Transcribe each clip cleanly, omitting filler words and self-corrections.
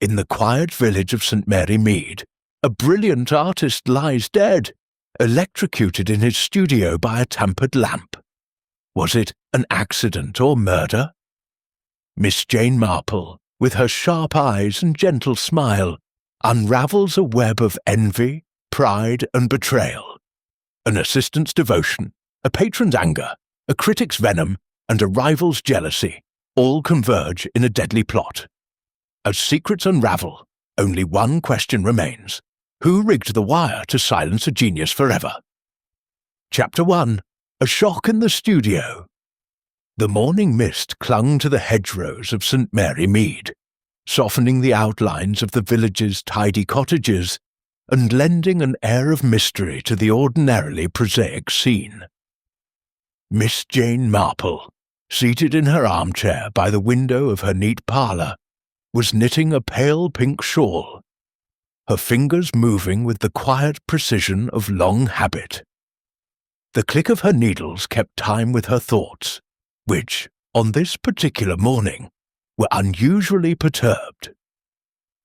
In the quiet village of St. Mary Mead, a brilliant artist lies dead, electrocuted in his studio by a tampered lamp. Was it an accident or murder? Miss Jane Marple, with her sharp eyes and gentle smile, unravels a web of envy, pride, and betrayal. An assistant's devotion, a patron's anger, a critic's venom, and a rival's jealousy all converge in a deadly plot. As secrets unravel, only one question remains. Who rigged the wire to silence a genius forever? Chapter 1. A Shock in the Studio. The morning mist clung to the hedgerows of St. Mary Mead, softening the outlines of the village's tidy cottages and lending an air of mystery to the ordinarily prosaic scene. Miss Jane Marple, seated in her armchair by the window of her neat parlour, was knitting a pale pink shawl, her fingers moving with the quiet precision of long habit. The click of her needles kept time with her thoughts, which, on this particular morning, were unusually perturbed.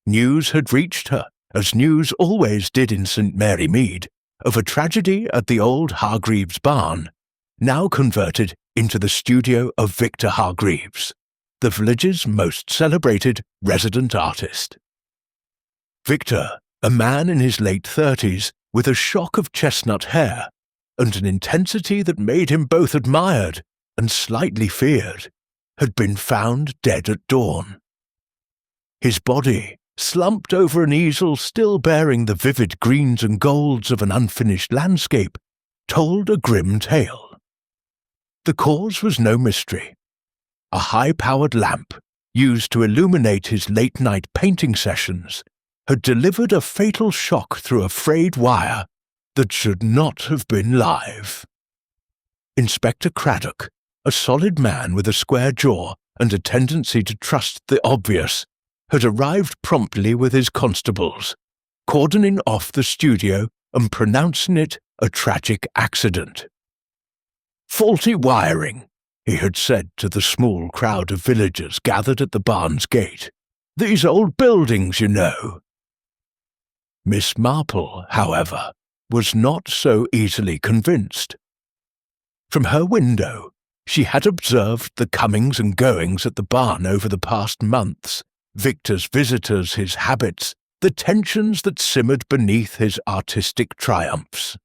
News had reached her, as news always did in St. Mary Mead, of a tragedy at the old Hargreaves barn, now converted into the studio of Victor Hargreaves, the village's most celebrated resident artist. Victor, a man in his late 30s, with a shock of chestnut hair, and an intensity that made him both admired and slightly feared, had been found dead at dawn. His body, slumped over an easel still bearing the vivid greens and golds of an unfinished landscape, told a grim tale. The cause was no mystery. A high-powered lamp, used to illuminate his late-night painting sessions, had delivered a fatal shock through a frayed wire that should not have been live. Inspector Craddock, a solid man with a square jaw and a tendency to trust the obvious, had arrived promptly with his constables, cordoning off the studio and pronouncing it a tragic accident. "Faulty wiring," he had said to the small crowd of villagers gathered at the barn's gate. "These old buildings, you know." Miss Marple, however, was not so easily convinced. From her window, she had observed the comings and goings at the barn over the past months, Victor's visitors, his habits, the tensions that simmered beneath his artistic triumphs.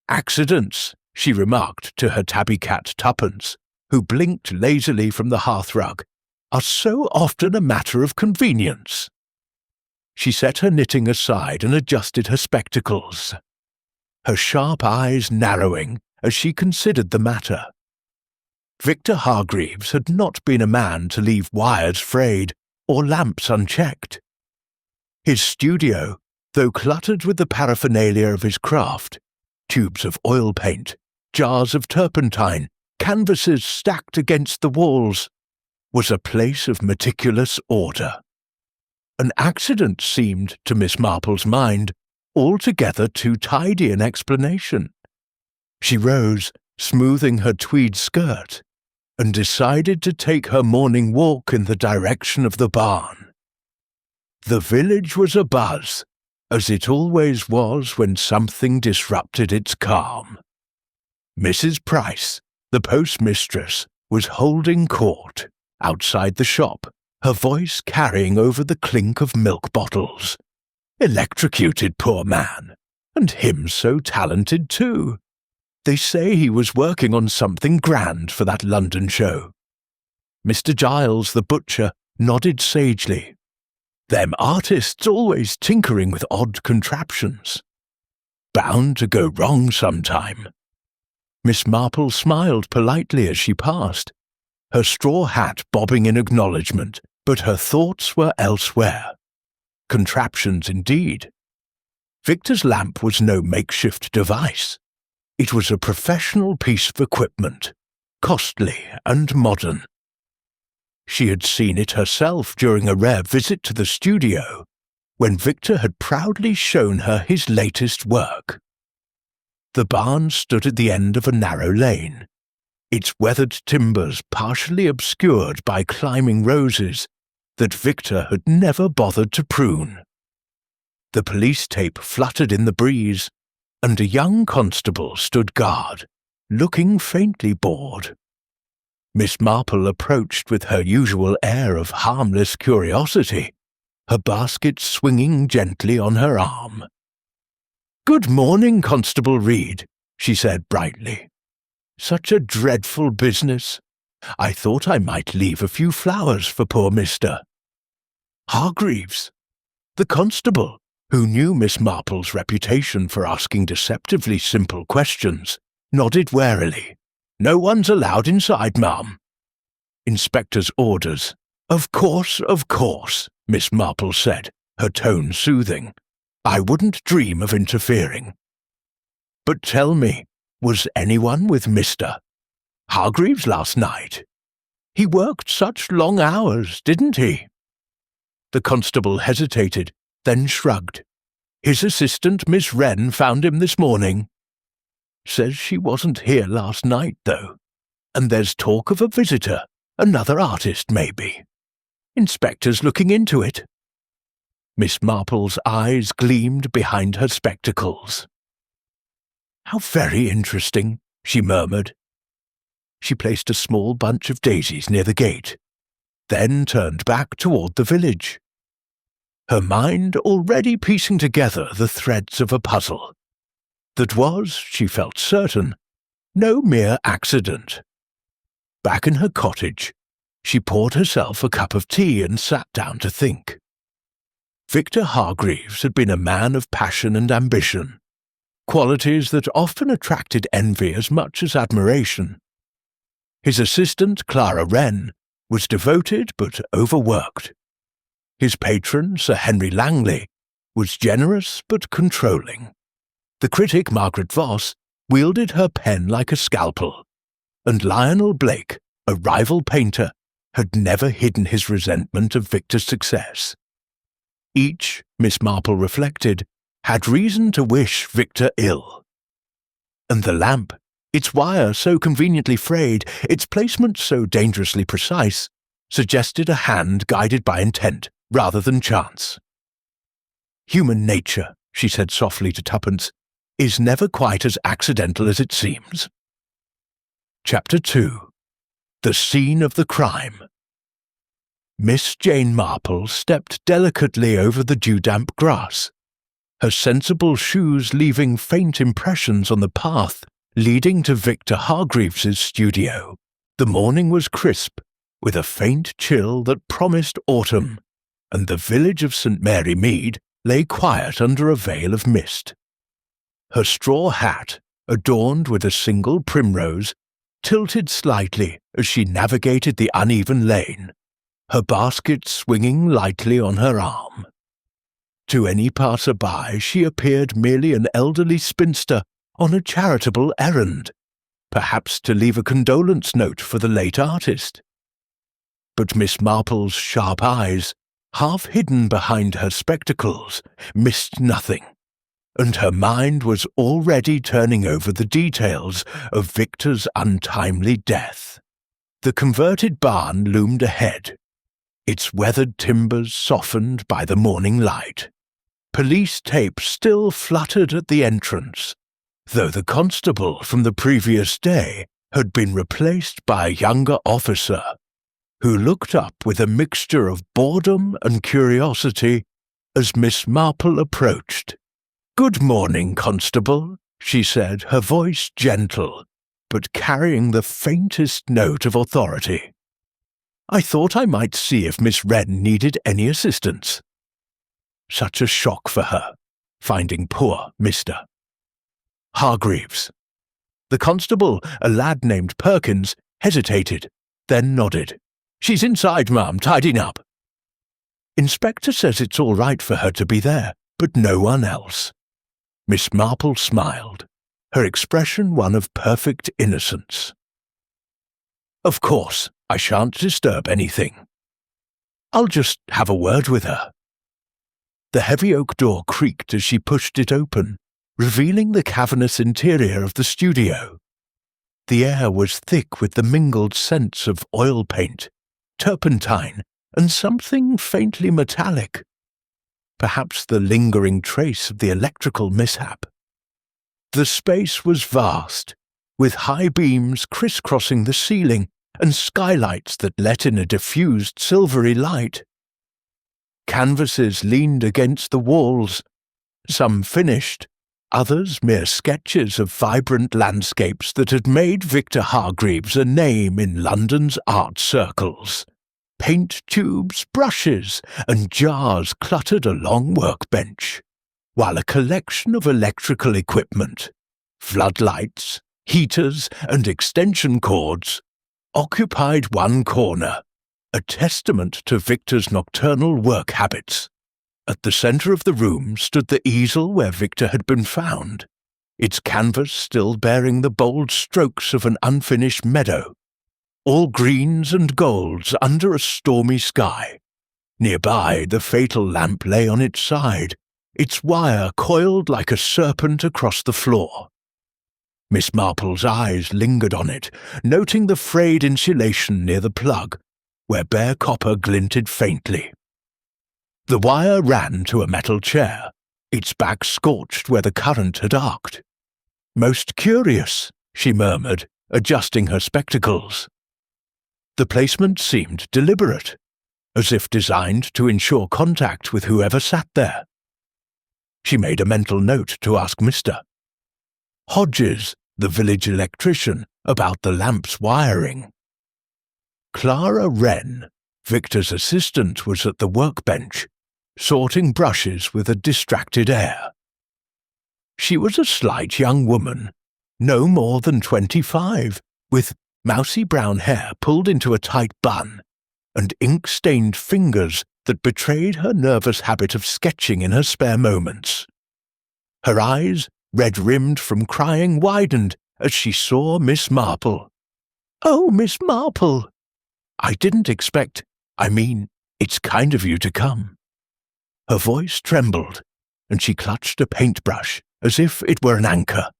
"Accidents," she remarked to her tabby cat Tuppence, who blinked lazily from the hearthrug, "are so often a matter of convenience." She set her knitting aside and adjusted her spectacles, her sharp eyes narrowing as she considered the matter. Victor Hargreaves had not been a man to leave wires frayed or lamps unchecked. His studio, though cluttered with the paraphernalia of his craft, tubes of oil paint, jars of turpentine, canvases stacked against the walls, was a place of meticulous order. An accident seemed, to Miss Marple's mind, altogether too tidy an explanation. She rose, smoothing her tweed skirt, and decided to take her morning walk in the direction of the barn. The village was abuzz, as it always was when something disrupted its calm. Mrs. Price, the postmistress, was holding court outside the shop, her voice carrying over the clink of milk bottles. Electrocuted, poor man, and him so talented too. They say he was working on something grand for that London show. Mr. Giles, the butcher, nodded sagely. Them artists always tinkering with odd contraptions. Bound to go wrong sometime. Miss Marple smiled politely as she passed, her straw hat bobbing in acknowledgment, but her thoughts were elsewhere. Contraptions indeed. Victor's lamp was no makeshift device. It was a professional piece of equipment, costly and modern. She had seen it herself during a rare visit to the studio, when Victor had proudly shown her his latest work. The barn stood at the end of a narrow lane, its weathered timbers partially obscured by climbing roses that Victor had never bothered to prune. The police tape fluttered in the breeze, and a young constable stood guard, looking faintly bored. Miss Marple approached with her usual air of harmless curiosity, her basket swinging gently on her arm. "Good morning, Constable Reed," she said brightly. "Such a dreadful business. I thought I might leave a few flowers for poor Mr. Hargreaves." The constable, who knew Miss Marple's reputation for asking deceptively simple questions, nodded warily. "No one's allowed inside, ma'am." "Inspector's orders." Of course," Miss Marple said, her tone soothing. "I wouldn't dream of interfering. But tell me, was anyone with Mr. Hargreaves last night? He worked such long hours, didn't he?" The constable hesitated, then shrugged. "His assistant, Miss Wren, found him this morning. Says she wasn't here last night, though. And there's talk of a visitor, another artist, maybe. Inspector's looking into it." Miss Marple's eyes gleamed behind her spectacles. "How very interesting," she murmured. She placed a small bunch of daisies near the gate, then turned back toward the village, her mind already piecing together the threads of a puzzle that was, she felt certain, no mere accident. Back in her cottage, she poured herself a cup of tea and sat down to think. Victor Hargreaves had been a man of passion and ambition, qualities that often attracted envy as much as admiration. His assistant, Clara Wren, was devoted but overworked. His patron, Sir Henry Langley, was generous but controlling. The critic, Margaret Voss, wielded her pen like a scalpel, and Lionel Blake, a rival painter, had never hidden his resentment of Victor's success. Each, Miss Marple reflected, had reason to wish Victor ill. And the lamp, its wire so conveniently frayed, its placement so dangerously precise, suggested a hand guided by intent rather than chance. "Human nature," she said softly to Tuppence, "is never quite as accidental as it seems." Chapter 2. The Scene of the Crime. Miss Jane Marple stepped delicately over the dew-damp grass, her sensible shoes leaving faint impressions on the path leading to Victor Hargreaves's studio. The morning was crisp, with a faint chill that promised autumn, and the village of St. Mary Mead lay quiet under a veil of mist. Her straw hat, adorned with a single primrose, tilted slightly as she navigated the uneven lane, her basket swinging lightly on her arm. To any passer-by she appeared merely an elderly spinster on a charitable errand, perhaps to leave a condolence note for the late artist. But Miss Marple's sharp eyes, half hidden behind her spectacles, missed nothing, and her mind was already turning over the details of Victor's untimely death. The converted barn loomed ahead, its weathered timbers softened by the morning light. Police tape still fluttered at the entrance, though the constable from the previous day had been replaced by a younger officer, who looked up with a mixture of boredom and curiosity as Miss Marple approached. "Good morning, Constable," she said, her voice gentle, but carrying the faintest note of authority. "I thought I might see if Miss Wren needed any assistance." Such a shock for her, finding poor Mr. Hargreaves. The constable, a lad named Perkins, hesitated, then nodded. "She's inside, ma'am, tidying up." "Inspector says it's all right for her to be there, but no one else." Miss Marple smiled, her expression one of perfect innocence. "Of course, I shan't disturb anything. I'll just have a word with her." The heavy oak door creaked as she pushed it open, revealing the cavernous interior of the studio. The air was thick with the mingled scents of oil paint, turpentine, and something faintly metallic. Perhaps the lingering trace of the electrical mishap. The space was vast, with high beams crisscrossing the ceiling and skylights that let in a diffused silvery light. Canvases leaned against the walls, some finished, others mere sketches of vibrant landscapes that had made Victor Hargreaves a name in London's art circles. Paint tubes, brushes, and jars cluttered a long workbench, while a collection of electrical equipment, floodlights, heaters, and extension cords, occupied one corner, a testament to Victor's nocturnal work habits. At the centre of the room stood the easel where Victor had been found, its canvas still bearing the bold strokes of an unfinished meadow, all greens and golds under a stormy sky. Nearby, the fatal lamp lay on its side, its wire coiled like a serpent across the floor. Miss Marple's eyes lingered on it, noting the frayed insulation near the plug, where bare copper glinted faintly. The wire ran to a metal chair, its back scorched where the current had arced. "Most curious," she murmured, adjusting her spectacles. The placement seemed deliberate, as if designed to ensure contact with whoever sat there. She made a mental note to ask Mr. Hodges, the village electrician, about the lamp's wiring. Clara Wren, Victor's assistant, was at the workbench, sorting brushes with a distracted air. She was a slight young woman, no more than 25, with mousy brown hair pulled into a tight bun, and ink-stained fingers that betrayed her nervous habit of sketching in her spare moments. Her eyes, red-rimmed from crying, widened as she saw Miss Marple. "Oh, Miss Marple! I didn't expect— it's kind of you to come." Her voice trembled, and she clutched a paintbrush as if it were an anchor.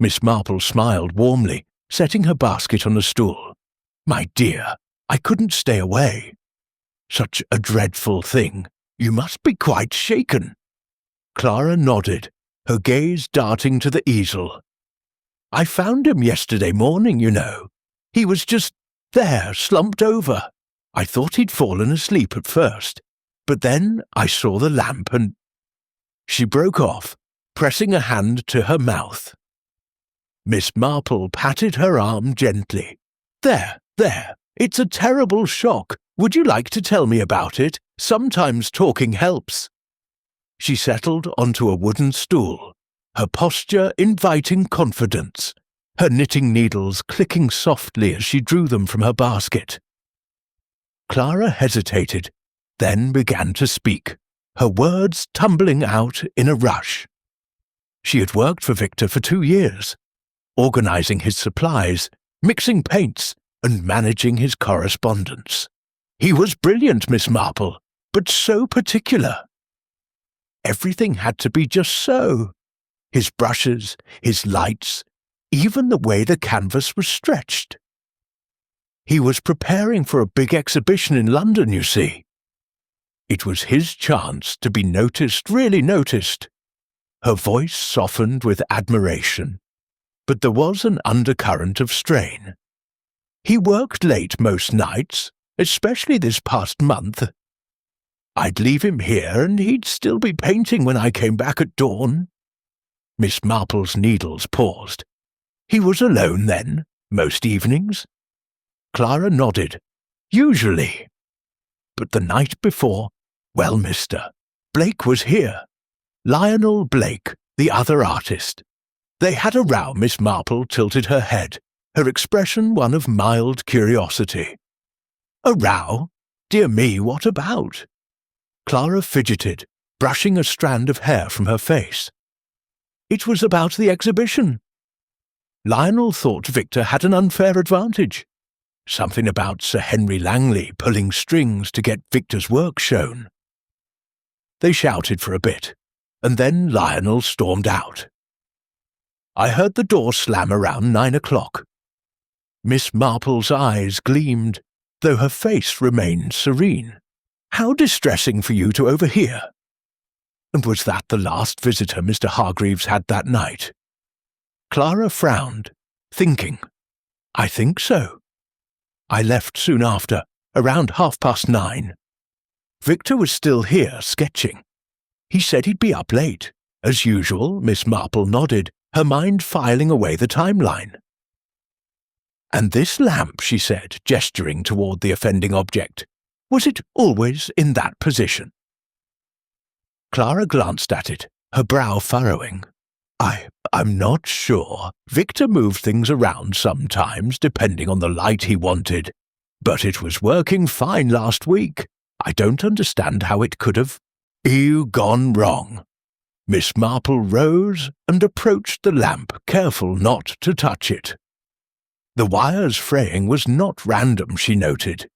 Miss Marple smiled warmly, setting her basket on a stool. "My dear, I couldn't stay away. Such a dreadful thing. You must be quite shaken." Clara nodded, her gaze darting to the easel. "I found him yesterday morning, you know. He was just there, slumped over. I thought he'd fallen asleep at first, but then I saw the lamp and—" She broke off, pressing a hand to her mouth. Miss Marple patted her arm gently. There, it's a terrible shock. Would you like to tell me about it? Sometimes talking helps." She settled onto a wooden stool, her posture inviting confidence, her knitting needles clicking softly as she drew them from her basket. Clara hesitated, then began to speak, her words tumbling out in a rush. She had worked for Victor for 2 years, organizing his supplies, mixing paints, and managing his correspondence. He was brilliant, Miss Marple, but so particular. Everything had to be just so. His brushes, his lights, even the way the canvas was stretched. He was preparing for a big exhibition in London, you see. It was his chance to be noticed, really noticed. Her voice softened with admiration, but there was an undercurrent of strain. He worked late most nights, especially this past month. I'd leave him here and he'd still be painting when I came back at dawn. Miss Marple's needles paused. He was alone then, most evenings? Clara nodded. Usually. But the night before, well, mister, Blake was here. Lionel Blake, the other artist. They had a row. Miss Marple tilted her head, her expression one of mild curiosity. A row? Dear me, what about? Clara fidgeted, brushing a strand of hair from her face. It was about the exhibition. Lionel thought Victor had an unfair advantage. Something about Sir Henry Langley pulling strings to get Victor's work shown. They shouted for a bit, and then Lionel stormed out. I heard the door slam around 9 o'clock. Miss Marple's eyes gleamed, though her face remained serene. "How distressing for you to overhear." "And was that the last visitor Mr. Hargreaves had that night?" Clara frowned, thinking. "I think so. I left soon after, around 9:30. Victor was still here, sketching. He said he'd be up late. As usual." Miss Marple nodded, her mind filing away the timeline. "And this lamp," she said, gesturing toward the offending object, "was it always in that position?" Clara glanced at it, her brow furrowing. I'm not sure. Victor moved things around sometimes, depending on the light he wanted. But it was working fine last week. I don't understand how it could have gone wrong." Miss Marple rose and approached the lamp, careful not to touch it. The wire's fraying was not random, she noted.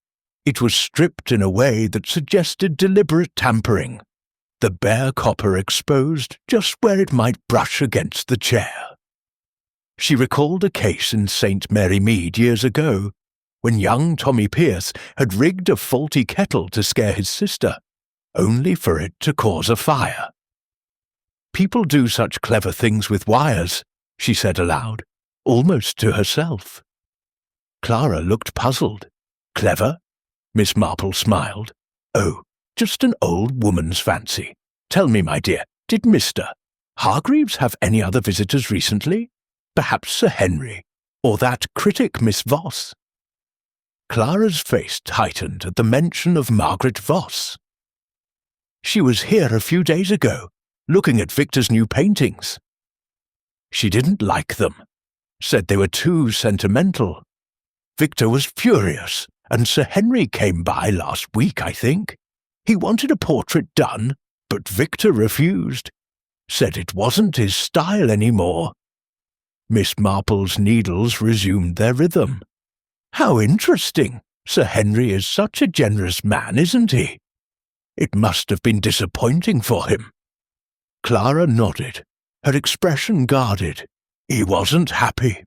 It was stripped in a way that suggested deliberate tampering, the bare copper exposed just where it might brush against the chair. She recalled a case in St. Mary Mead years ago, when young Tommy Pierce had rigged a faulty kettle to scare his sister, only for it to cause a fire. "People do such clever things with wires," she said aloud, almost to herself. Clara looked puzzled. "Clever?" Miss Marple smiled. "Oh, just an old woman's fancy. Tell me, my dear, did Mr. Hargreaves have any other visitors recently? Perhaps Sir Henry, or that critic Miss Voss?" Clara's face tightened at the mention of Margaret Voss. "She was here a few days ago, looking at Victor's new paintings. She didn't like them, said they were too sentimental. Victor was furious, and Sir Henry came by last week, I think. He wanted a portrait done, but Victor refused. Said it wasn't his style anymore." Miss Marple's needles resumed their rhythm. "How interesting! Sir Henry is such a generous man, isn't he? It must have been disappointing for him." Clara nodded, her expression guarded. "He wasn't happy.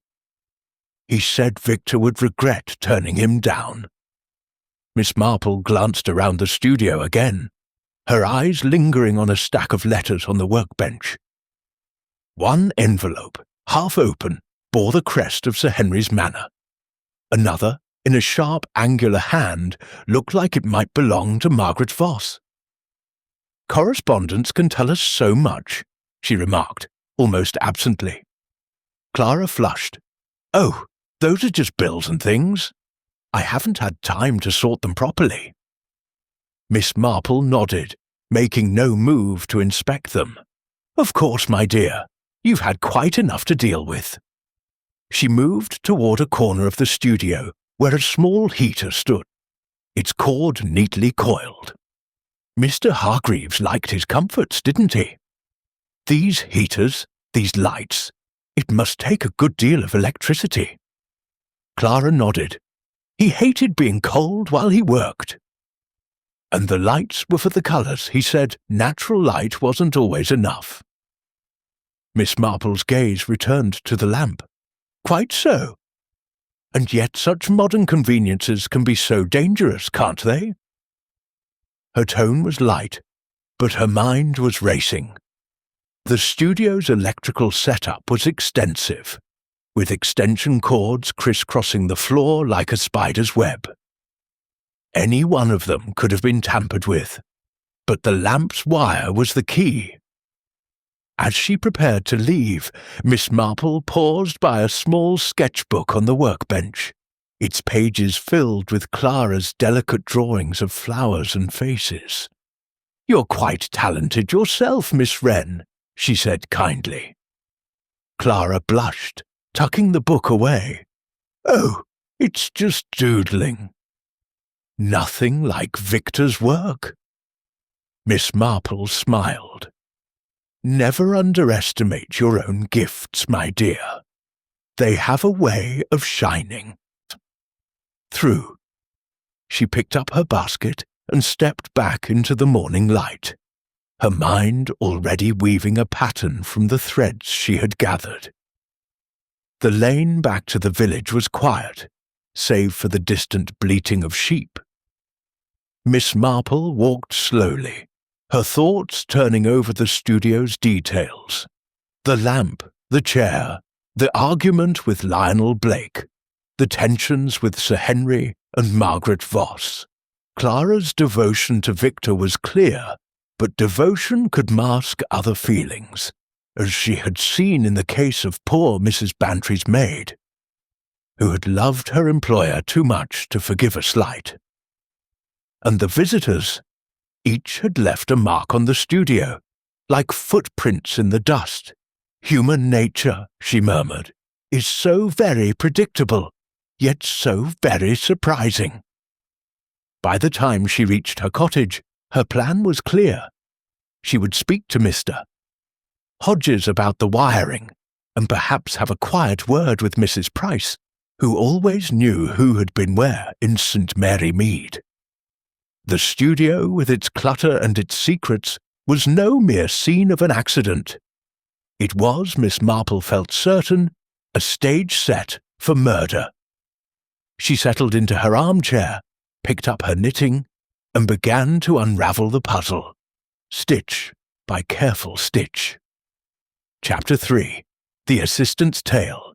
He said Victor would regret turning him down." Miss Marple glanced around the studio again, her eyes lingering on a stack of letters on the workbench. One envelope, half open, bore the crest of Sir Henry's manor. Another, in a sharp, angular hand, looked like it might belong to Margaret Voss. "Correspondence can tell us so much," she remarked, almost absently. Clara flushed. "Oh, those are just bills and things. I haven't had time to sort them properly." Miss Marple nodded, making no move to inspect them. "Of course, my dear. You've had quite enough to deal with." She moved toward a corner of the studio where a small heater stood, its cord neatly coiled. Mr. Hargreaves liked his comforts, didn't he? These heaters, these lights, it must take a good deal of electricity. Clara nodded. He hated being cold while he worked. And the lights were for the colours, he said. Natural light wasn't always enough. Miss Marple's gaze returned to the lamp. "Quite so. And yet such modern conveniences can be so dangerous, can't they?" Her tone was light, but her mind was racing. The studio's electrical setup was extensive, with extension cords crisscrossing the floor like a spider's web. Any one of them could have been tampered with, but the lamp's wire was the key. As she prepared to leave, Miss Marple paused by a small sketchbook on the workbench, its pages filled with Clara's delicate drawings of flowers and faces. "You're quite talented yourself, Miss Wren," she said kindly. Clara blushed, tucking the book away. "Oh, it's just doodling." "Nothing like Victor's work." Miss Marple smiled. "Never underestimate your own gifts, my dear. They have a way of shining through." She picked up her basket and stepped back into the morning light, her mind already weaving a pattern from the threads she had gathered. The lane back to the village was quiet, save for the distant bleating of sheep. Miss Marple walked slowly, her thoughts turning over the studio's details. The lamp, the chair, the argument with Lionel Blake, the tensions with Sir Henry and Margaret Voss. Clara's devotion to Victor was clear, but devotion could mask other feelings, as she had seen in the case of poor Mrs. Bantry's maid, who had loved her employer too much to forgive a slight. And the visitors, each had left a mark on the studio, like footprints in the dust. Human nature, she murmured, is so very predictable, yet so very surprising. By the time she reached her cottage, her plan was clear. She would speak to Mr. Hodges about the wiring, and perhaps have a quiet word with Mrs. Price, who always knew who had been where in St. Mary Mead. The studio, with its clutter and its secrets, was no mere scene of an accident. It was, Miss Marple felt certain, a stage set for murder. She settled into her armchair, picked up her knitting, and began to unravel the puzzle, stitch by careful stitch. Chapter 3. The Assistant's Tale.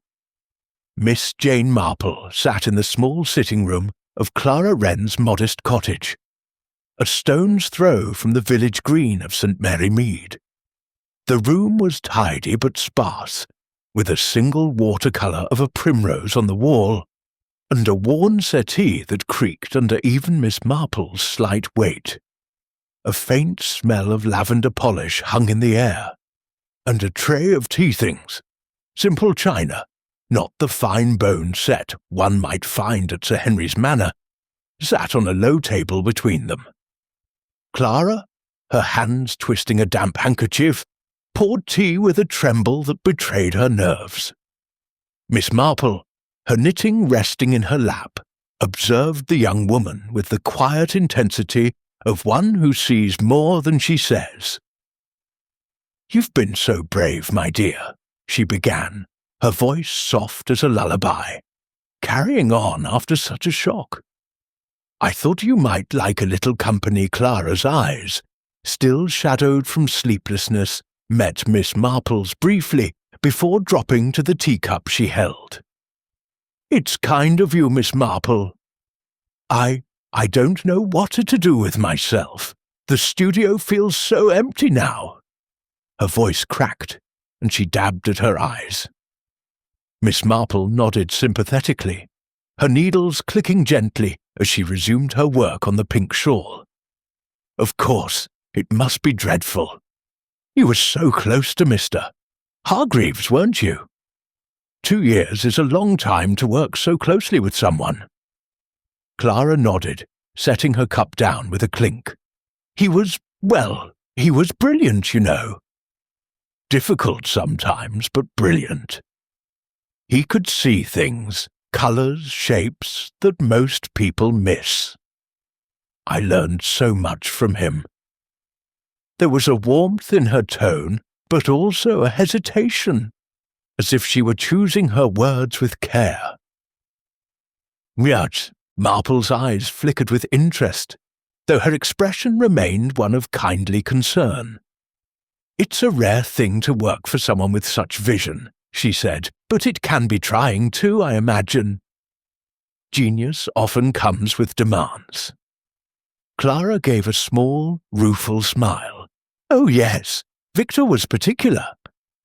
Miss Jane Marple sat in the small sitting-room of Clara Wren's modest cottage, a stone's throw from the village green of St. Mary Mead. The room was tidy but sparse, with a single watercolour of a primrose on the wall, and a worn settee that creaked under even Miss Marple's slight weight. A faint smell of lavender polish hung in the air, and a tray of tea things, simple china, not the fine bone set one might find at Sir Henry's manor, sat on a low table between them. Clara, her hands twisting a damp handkerchief, poured tea with a tremble that betrayed her nerves. Miss Marple, her knitting resting in her lap, observed the young woman with the quiet intensity of one who sees more than she says. "You've been so brave, my dear," she began, her voice soft as a lullaby, "carrying on after such a shock. I thought you might like a little company." Clara's eyes, still shadowed from sleeplessness, met Miss Marple's briefly before dropping to the teacup she held. "It's kind of you, Miss Marple. I don't know what to do with myself. The studio feels so empty now." Her voice cracked, and she dabbed at her eyes. Miss Marple nodded sympathetically, her needles clicking gently as she resumed her work on the pink shawl. "Of course, it must be dreadful. You were so close to Mr. Hargreaves, weren't you? 2 years is a long time to work so closely with someone." Clara nodded, setting her cup down with a clink. He was brilliant, you know. Difficult sometimes, but brilliant. He could see things, colours, shapes, that most people miss. I learned so much from him." There was a warmth in her tone, but also a hesitation, as if she were choosing her words with care. Yet Marple's eyes flickered with interest, though her expression remained one of kindly concern. "It's a rare thing to work for someone with such vision," she said, "but it can be trying too, I imagine. Genius often comes with demands." Clara gave a small, rueful smile. "Oh yes, Victor was particular.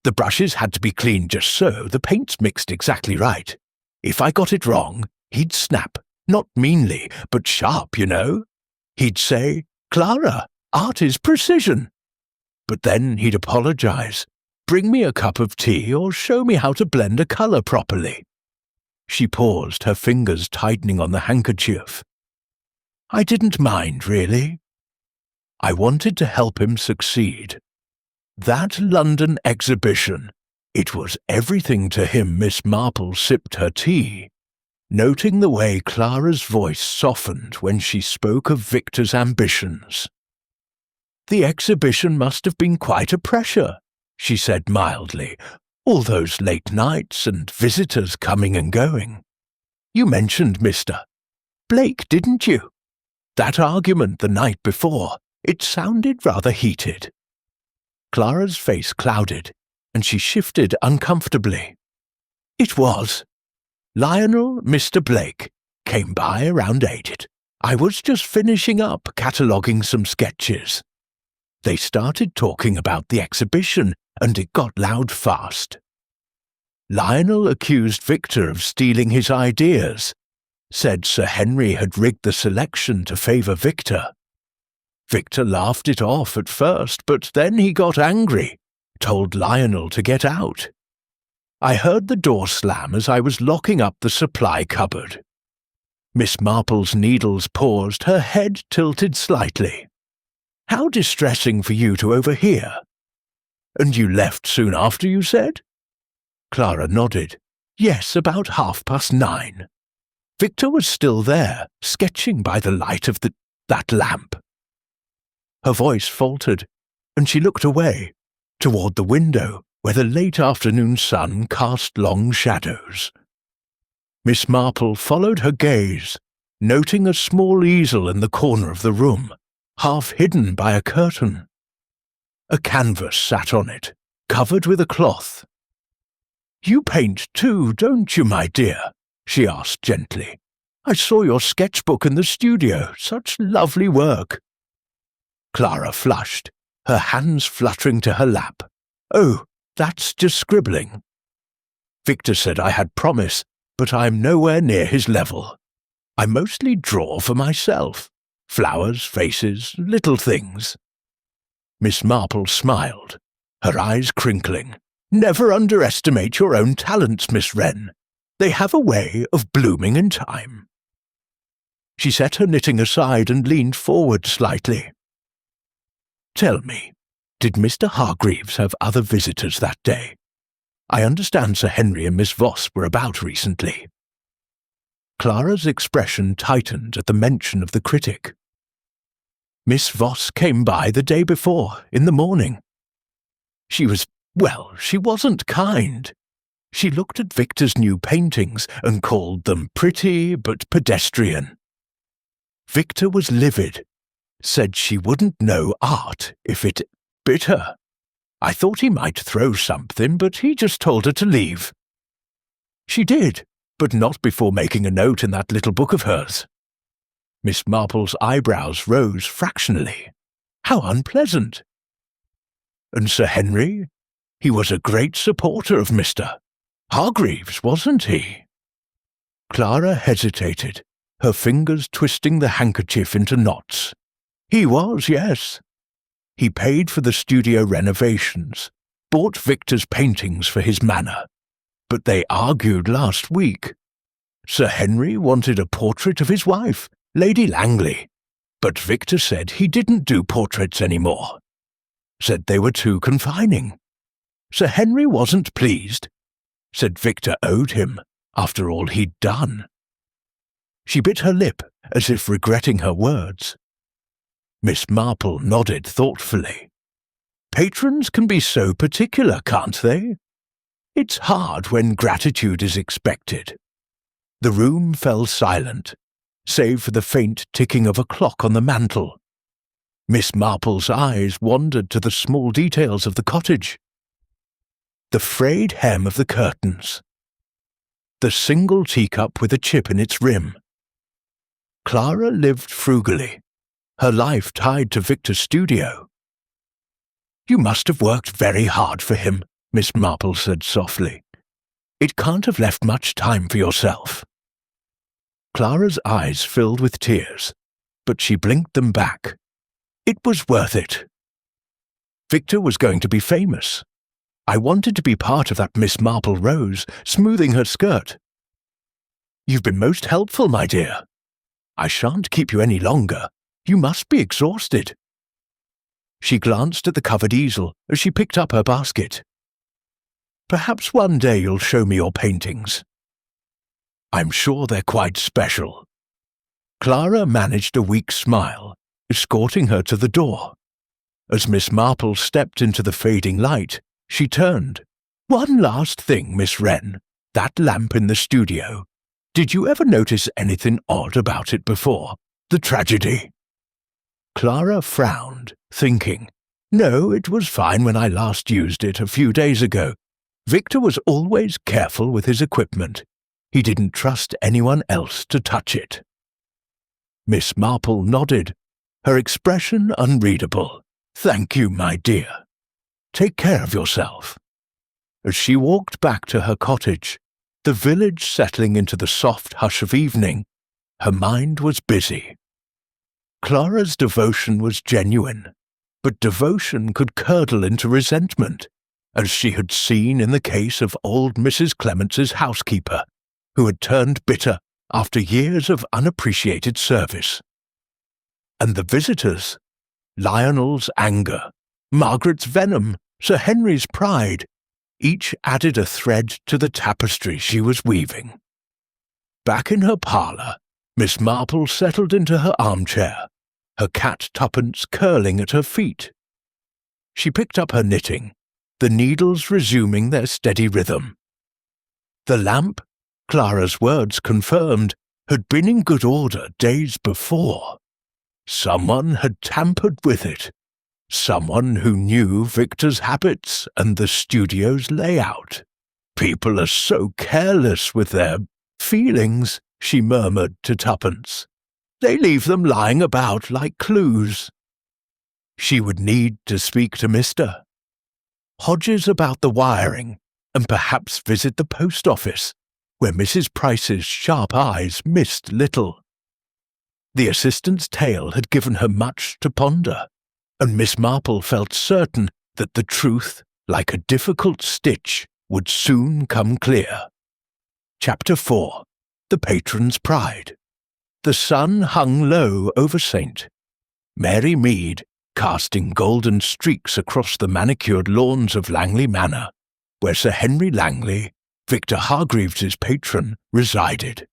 The brushes had to be cleaned just so, the paints mixed exactly right. If I got it wrong, he'd snap, not meanly, but sharp, you know. He'd say, 'Clara, art is precision.' But then he'd apologize, bring me a cup of tea or show me how to blend a color properly." She paused, her fingers tightening on the handkerchief. "I didn't mind, really. I wanted to help him succeed. That London exhibition, it was everything to him." Miss Marple sipped her tea, noting the way Clara's voice softened when she spoke of Victor's ambitions. "The exhibition must have been quite a pressure," she said mildly, "all those late nights and visitors coming and going." You mentioned Mr. Blake, didn't you? That argument the night before, it sounded rather heated. Clara's face clouded, and she shifted uncomfortably. It was. Lionel, Mr. Blake, came by around 8. I was just finishing up cataloguing some sketches. They started talking about the exhibition, and it got loud fast. Lionel accused Victor of stealing his ideas, said Sir Henry had rigged the selection to favour Victor. Victor laughed it off at first, but then he got angry, told Lionel to get out. I heard the door slam as I was locking up the supply cupboard. Miss Marple's needles paused, her head tilted slightly. How distressing for you to overhear. And you left soon after, you said? Clara nodded. Yes, about 9:30. Victor was still there, sketching by the light of that lamp. Her voice faltered, and she looked away, toward the window, where the late afternoon sun cast long shadows. Miss Marple followed her gaze, noting a small easel in the corner of the room, half hidden by a curtain. A canvas sat on it, covered with a cloth. You paint too, don't you, my dear? She asked gently. I saw your sketchbook in the studio, such lovely work. Clara flushed, her hands fluttering to her lap. Oh, that's just scribbling. Victor said I had promise, but I'm nowhere near his level. I mostly draw for myself. Flowers, faces, little things. Miss Marple smiled, her eyes crinkling. Never underestimate your own talents, Miss Wren. They have a way of blooming in time. She set her knitting aside and leaned forward slightly. Tell me, did Mr. Hargreaves have other visitors that day? I understand Sir Henry and Miss Voss were about recently. Clara's expression tightened at the mention of the critic. Miss Voss came by the day before, in the morning. She wasn't kind. She looked at Victor's new paintings and called them pretty but pedestrian. Victor was livid, said she wouldn't know art if it bit her. I thought he might throw something, but he just told her to leave. She did, but not before making a note in that little book of hers. Miss Marple's eyebrows rose fractionally. How unpleasant! And Sir Henry? He was a great supporter of Mr. Hargreaves, wasn't he? Clara hesitated, her fingers twisting the handkerchief into knots. He was, yes. He paid for the studio renovations, bought Victor's paintings for his manor. But they argued last week. Sir Henry wanted a portrait of his wife, Lady Langley, but Victor said he didn't do portraits anymore. Said they were too confining. Sir Henry wasn't pleased. Said Victor owed him, after all he'd done. She bit her lip, as if regretting her words. Miss Marple nodded thoughtfully. Patrons can be so particular, can't they? It's hard when gratitude is expected. The room fell silent, save for the faint ticking of a clock on the mantel. Miss Marple's eyes wandered to the small details of the cottage. The frayed hem of the curtains. The single teacup with a chip in its rim. Clara lived frugally, her life tied to Victor's studio. You must have worked very hard for him, Miss Marple said softly. It can't have left much time for yourself. Clara's eyes filled with tears, but she blinked them back. It was worth it. Victor was going to be famous. I wanted to be part of that Miss Marple rose, smoothing her skirt. You've been most helpful, my dear. I shan't keep you any longer. You must be exhausted. She glanced at the covered easel as she picked up her basket. Perhaps one day you'll show me your paintings. I'm sure they're quite special. Clara managed a weak smile, escorting her to the door. As Miss Marple stepped into the fading light, she turned. One last thing, Miss Wren. That lamp in the studio. Did you ever notice anything odd about it before? The tragedy?" Clara frowned, thinking, "No, it was fine when I last used it a few days ago. Victor was always careful with his equipment. He didn't trust anyone else to touch it." Miss Marple nodded, her expression unreadable. "Thank you, my dear. Take care of yourself." As she walked back to her cottage, the village settling into the soft hush of evening, her mind was busy. Clara's devotion was genuine, but devotion could curdle into resentment, as she had seen in the case of old Mrs. Clements's housekeeper, who had turned bitter after years of unappreciated service. And the visitors, Lionel's anger, Margaret's venom, Sir Henry's pride, each added a thread to the tapestry she was weaving. Back in her parlour, Miss Marple settled into her armchair, her cat Tuppence curling at her feet. She picked up her knitting, the needles resuming their steady rhythm. The lamp, Clara's words confirmed, had been in good order days before. Someone had tampered with it. Someone who knew Victor's habits and the studio's layout. "People are so careless with their feelings," she murmured to Tuppence. "They leave them lying about like clues." She would need to speak to Mr. Hodges about the wiring, and perhaps visit the post office, where Mrs. Price's sharp eyes missed little. The assistant's tale had given her much to ponder, and Miss Marple felt certain that the truth, like a difficult stitch, would soon come clear. Chapter 4. The Patron's Pride. The sun hung low over St. Mary Mead, casting golden streaks across the manicured lawns of Langley Manor, where Sir Henry Langley, Victor Hargreaves's patron, resided.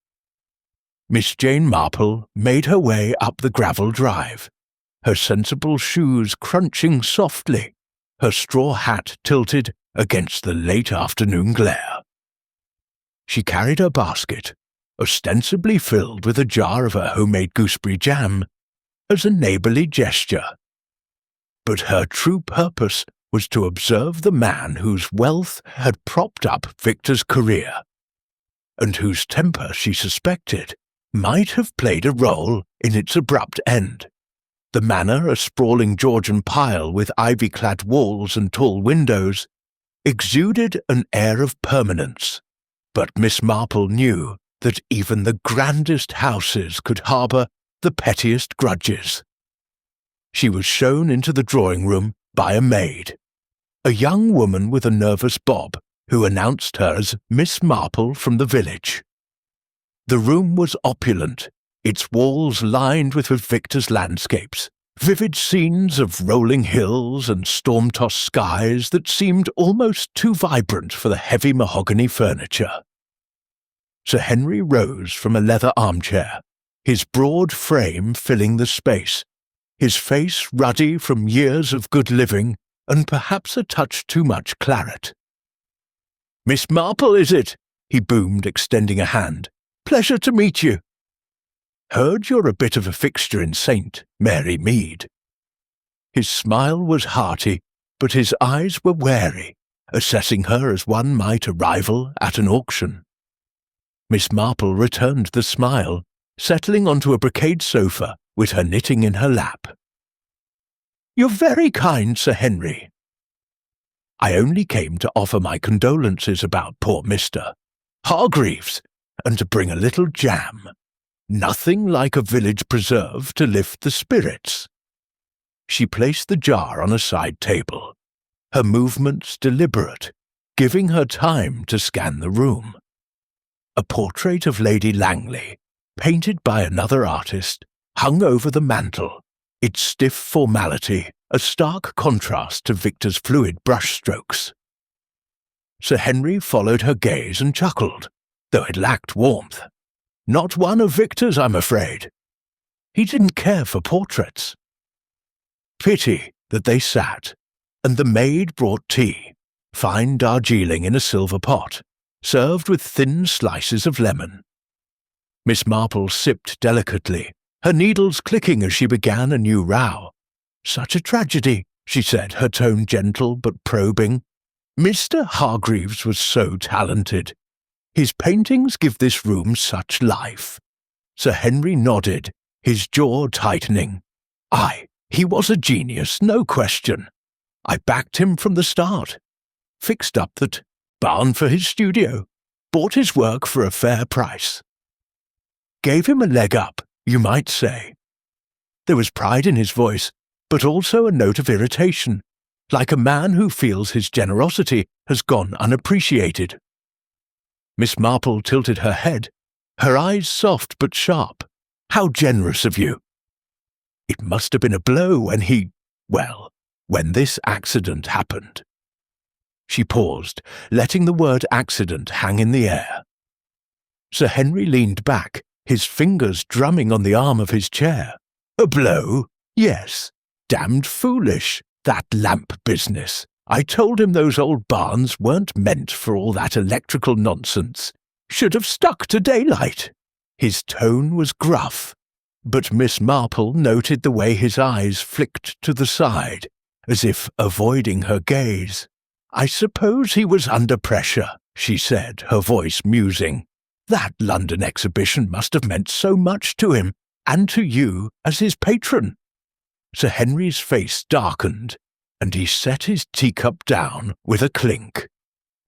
Miss Jane Marple made her way up the gravel drive, her sensible shoes crunching softly, her straw hat tilted against the late afternoon glare. She carried her basket, ostensibly filled with a jar of her homemade gooseberry jam, as a neighbourly gesture. But her true purpose was to observe the man whose wealth had propped up Victor's career, and whose temper, she suspected, might have played a role in its abrupt end. The manor, a sprawling Georgian pile with ivy-clad walls and tall windows, exuded an air of permanence, but Miss Marple knew that even the grandest houses could harbour the pettiest grudges. She was shown into the drawing-room by a maid, a young woman with a nervous bob, who announced her as Miss Marple from the village. The room was opulent, its walls lined with Victor's landscapes, vivid scenes of rolling hills and storm-tossed skies that seemed almost too vibrant for the heavy mahogany furniture. Sir Henry rose from a leather armchair, his broad frame filling the space, his face ruddy from years of good living and perhaps a touch too much claret. "Miss Marple, is it?" he boomed, extending a hand. "Pleasure to meet you. Heard you're a bit of a fixture in St. Mary Mead." His smile was hearty, but his eyes were wary, assessing her as one might a rival at an auction. Miss Marple returned the smile, settling onto a brocade sofa with her knitting in her lap. "You're very kind, Sir Henry. I only came to offer my condolences about poor Mr. Hargreaves, and to bring a little jam. Nothing like a village preserve to lift the spirits." She placed the jar on a side table, her movements deliberate, giving her time to scan the room. A portrait of Lady Langley, painted by another artist, hung over the mantel, its stiff formality a stark contrast to Victor's fluid brushstrokes. Sir Henry followed her gaze and chuckled, though it lacked warmth. "Not one of Victor's, I'm afraid. He didn't care for portraits." Pity that they sat, and the maid brought tea, fine Darjeeling in a silver pot, served with thin slices of lemon. Miss Marple sipped delicately, her needles clicking as she began a new row. "Such a tragedy," she said, her tone gentle but probing. "Mr. Hargreaves was so talented. His paintings give this room such life." Sir Henry nodded, his jaw tightening. "Aye, he was a genius, no question. I backed him from the start. Fixed up that barn for his studio. Bought his work for a fair price. Gave him a leg up, you might say." There was pride in his voice, but also a note of irritation, like a man who feels his generosity has gone unappreciated. Miss Marple tilted her head, her eyes soft but sharp. "How generous of you." "It must have been a blow when this accident happened." She paused, letting the word accident hang in the air. Sir Henry leaned back, his fingers drumming on the arm of his chair. "A blow? Yes. Damned foolish, that lamp business. I told him those old barns weren't meant for all that electrical nonsense. Should have stuck to daylight." His tone was gruff, but Miss Marple noted the way his eyes flicked to the side, as if avoiding her gaze. "I suppose he was under pressure," she said, her voice musing. "That London exhibition must have meant so much to him, and to you as his patron." Sir Henry's face darkened, and he set his teacup down with a clink.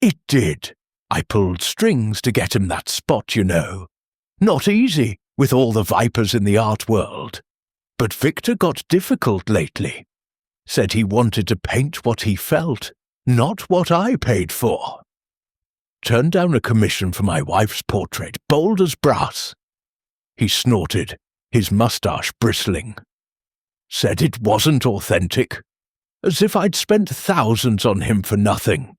"It did. I pulled strings to get him that spot, you know. Not easy, with all the vipers in the art world. But Victor got difficult lately. Said he wanted to paint what he felt, not what I paid for. Turned down a commission for my wife's portrait, bold as brass." He snorted, his moustache bristling. "Said it wasn't authentic. As if I'd spent thousands on him for nothing."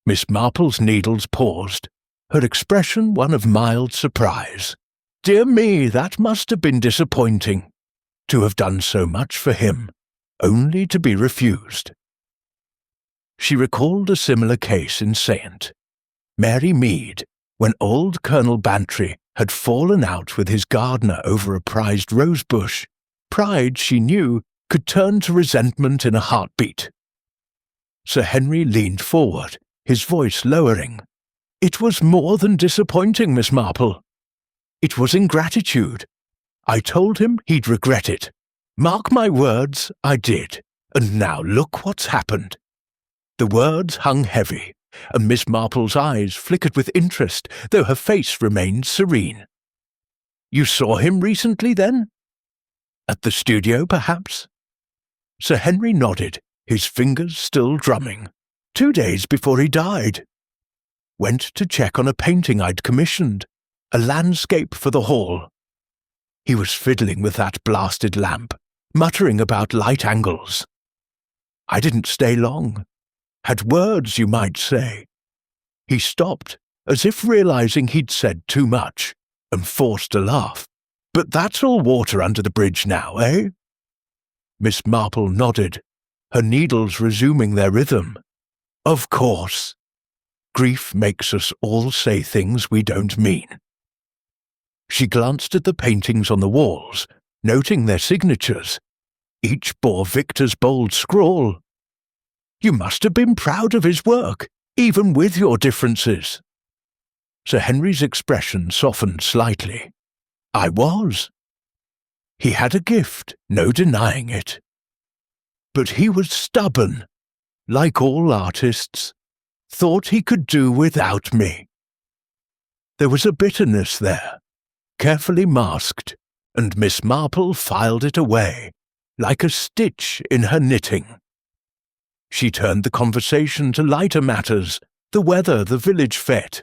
Miss Marple's needles paused, her expression one of mild surprise. "Dear me, that must have been disappointing. To have done so much for him, only to be refused." She recalled a similar case in Saint Mary Mead, when old Colonel Bantry had fallen out with his gardener over a prized rosebush. Pride, she knew, could turn to resentment in a heartbeat. Sir Henry leaned forward, his voice lowering. "It was more than disappointing, Miss Marple. It was ingratitude. I told him he'd regret it. Mark my words, I did. And now look what's happened." The words hung heavy, and Miss Marple's eyes flickered with interest, though her face remained serene. "You saw him recently, then? At the studio, perhaps?" Sir Henry nodded, his fingers still drumming. 2 days before he died. Went to check on a painting I'd commissioned, a landscape for the hall. He was fiddling with that blasted lamp, muttering about light angles. I didn't stay long. Had words, you might say. He stopped, as if realizing he'd said too much, and forced a laugh. "But that's all water under the bridge now, eh?" Miss Marple nodded, her needles resuming their rhythm. "Of course. Grief makes us all say things we don't mean." She glanced at the paintings on the walls, noting their signatures. Each bore Victor's bold scrawl. "You must have been proud of his work, even with your differences." Sir Henry's expression softened slightly. "I was. He had a gift, no denying it. But he was stubborn, like all artists. Thought he could do without me." There was a bitterness there, carefully masked, and Miss Marple filed it away, like a stitch in her knitting. She turned the conversation to lighter matters, the weather, the village fete,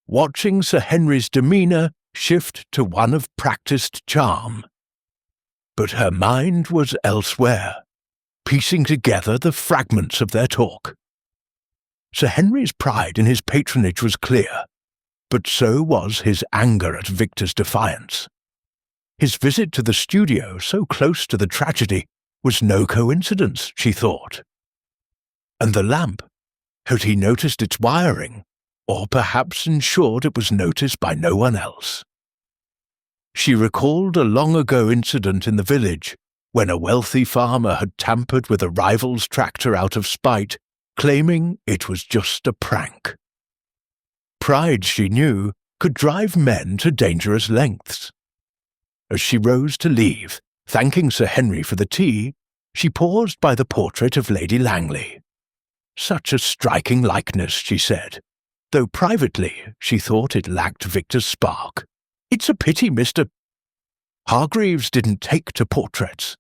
watching Sir Henry's demeanour shift to one of practised charm. But her mind was elsewhere, piecing together the fragments of their talk. Sir Henry's pride in his patronage was clear, but so was his anger at Victor's defiance. His visit to the studio, so close to the tragedy, was no coincidence, she thought. And the lamp, had he noticed its wiring, or perhaps ensured it was noticed by no one else? She recalled a long-ago incident in the village when a wealthy farmer had tampered with a rival's tractor out of spite, claiming it was just a prank. Pride, she knew, could drive men to dangerous lengths. As she rose to leave, thanking Sir Henry for the tea, she paused by the portrait of Lady Langley. Such a striking likeness, she said, though privately she thought it lacked Victor's spark. It's a pity Mr. Hargreaves didn't take to portraits.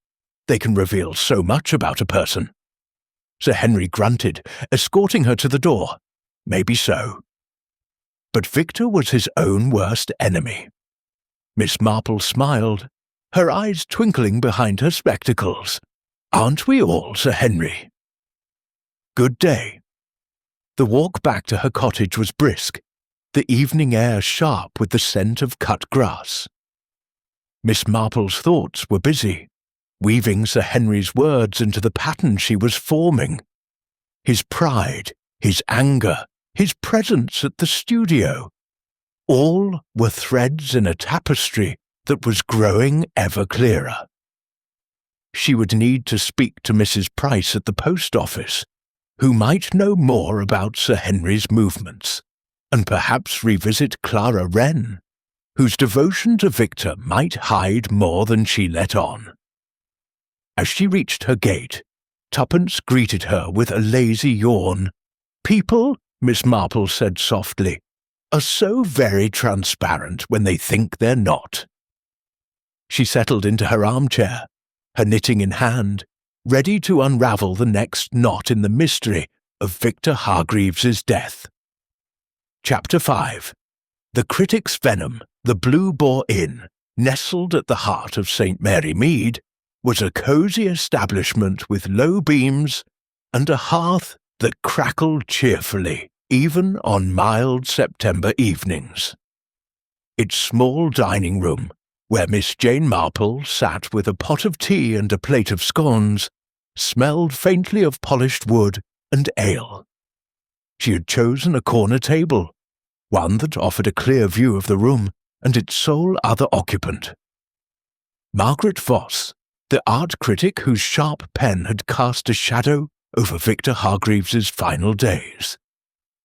They can reveal so much about a person. Sir Henry grunted, escorting her to the door. Maybe so. But Victor was his own worst enemy. Miss Marple smiled, her eyes twinkling behind her spectacles. Aren't we all, Sir Henry? Good day. The walk back to her cottage was brisk, the evening air sharp with the scent of cut grass. Miss Marple's thoughts were busy, weaving Sir Henry's words into the pattern she was forming. His pride, his anger, his presence at the studio, all were threads in a tapestry that was growing ever clearer. She would need to speak to Mrs. Price at the post office, who might know more about Sir Henry's movements, and perhaps revisit Clara Wren, whose devotion to Victor might hide more than she let on. As she reached her gate, Tuppence greeted her with a lazy yawn. People, Miss Marple said softly, are so very transparent when they think they're not. She settled into her armchair, her knitting in hand, ready to unravel the next knot in the mystery of Victor Hargreaves's death. Chapter 5. The Critic's Venom, the Blue Boar Inn, nestled at the heart of St. Mary Mead, was a cosy establishment with low beams and a hearth that crackled cheerfully, even on mild September evenings. Its small dining room, where Miss Jane Marple sat with a pot of tea and a plate of scones, smelled faintly of polished wood and ale. She had chosen a corner table, one that offered a clear view of the room and its sole other occupant. Margaret Voss, the art critic whose sharp pen had cast a shadow over Victor Hargreaves's final days.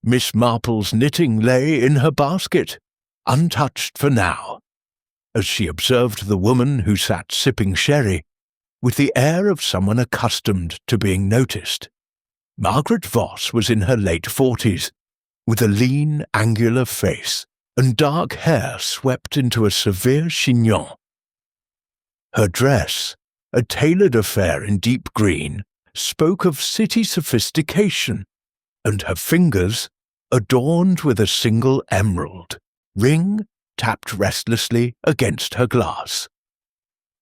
Miss Marple's knitting lay in her basket, untouched for now, as she observed the woman who sat sipping sherry with the air of someone accustomed to being noticed. Margaret Voss was in her late 40s, with a lean, angular face and dark hair swept into a severe chignon. Her dress, a tailored affair in deep green, spoke of city sophistication, and her fingers, adorned with a single emerald ring, tapped restlessly against her glass.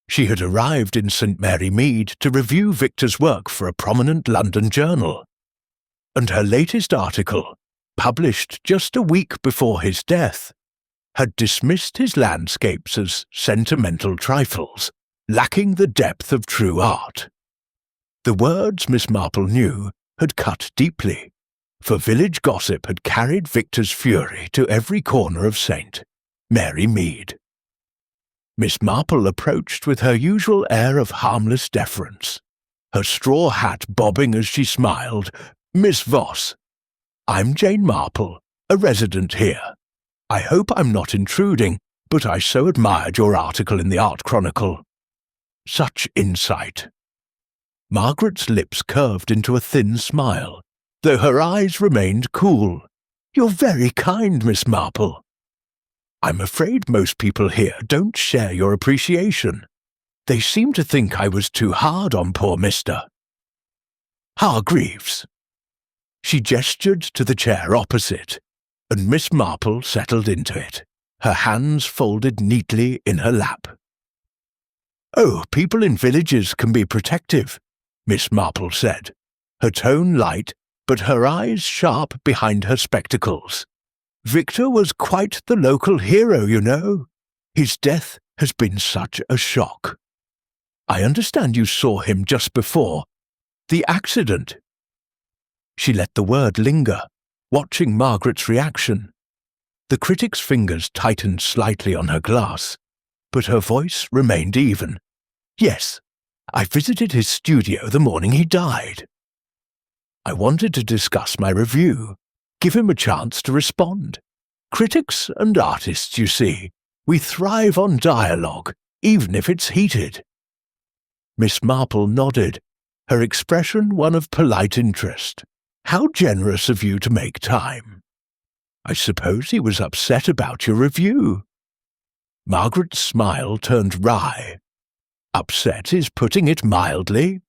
She had arrived in St. Mary Mead to review Victor's work for a prominent London journal, and her latest article, published just a week before his death, had dismissed his landscapes as sentimental trifles, lacking the depth of true art. The words, Miss Marple knew, had cut deeply, for village gossip had carried Victor's fury to every corner of St. Mary Mead. Miss Marple approached with her usual air of harmless deference, her straw hat bobbing as she smiled. "Miss Voss, I'm Jane Marple, a resident here. I hope I'm not intruding, but I so admired your article in the Art Chronicle. Such insight." Margaret's lips curved into a thin smile, though her eyes remained cool. "You're very kind, Miss Marple. I'm afraid most people here don't share your appreciation. They seem to think I was too hard on poor Mr. Hargreaves." She gestured to the chair opposite, and Miss Marple settled into it, her hands folded neatly in her lap. "Oh, people in villages can be protective," Miss Marple said, her tone light, but her eyes sharp behind her spectacles. "Victor was quite the local hero, you know. His death has been such a shock. I understand you saw him just before the accident." She let the word linger, watching Margaret's reaction. The critic's fingers tightened slightly on her glass, but her voice remained even. "Yes, I visited his studio the morning he died. I wanted to discuss my review, give him a chance to respond. Critics and artists, you see, we thrive on dialogue, even if it's heated." Miss Marple nodded, her expression one of polite interest. "How generous of you to make time. I suppose he was upset about your review." Margaret's smile turned wry. "Upset is putting it mildly."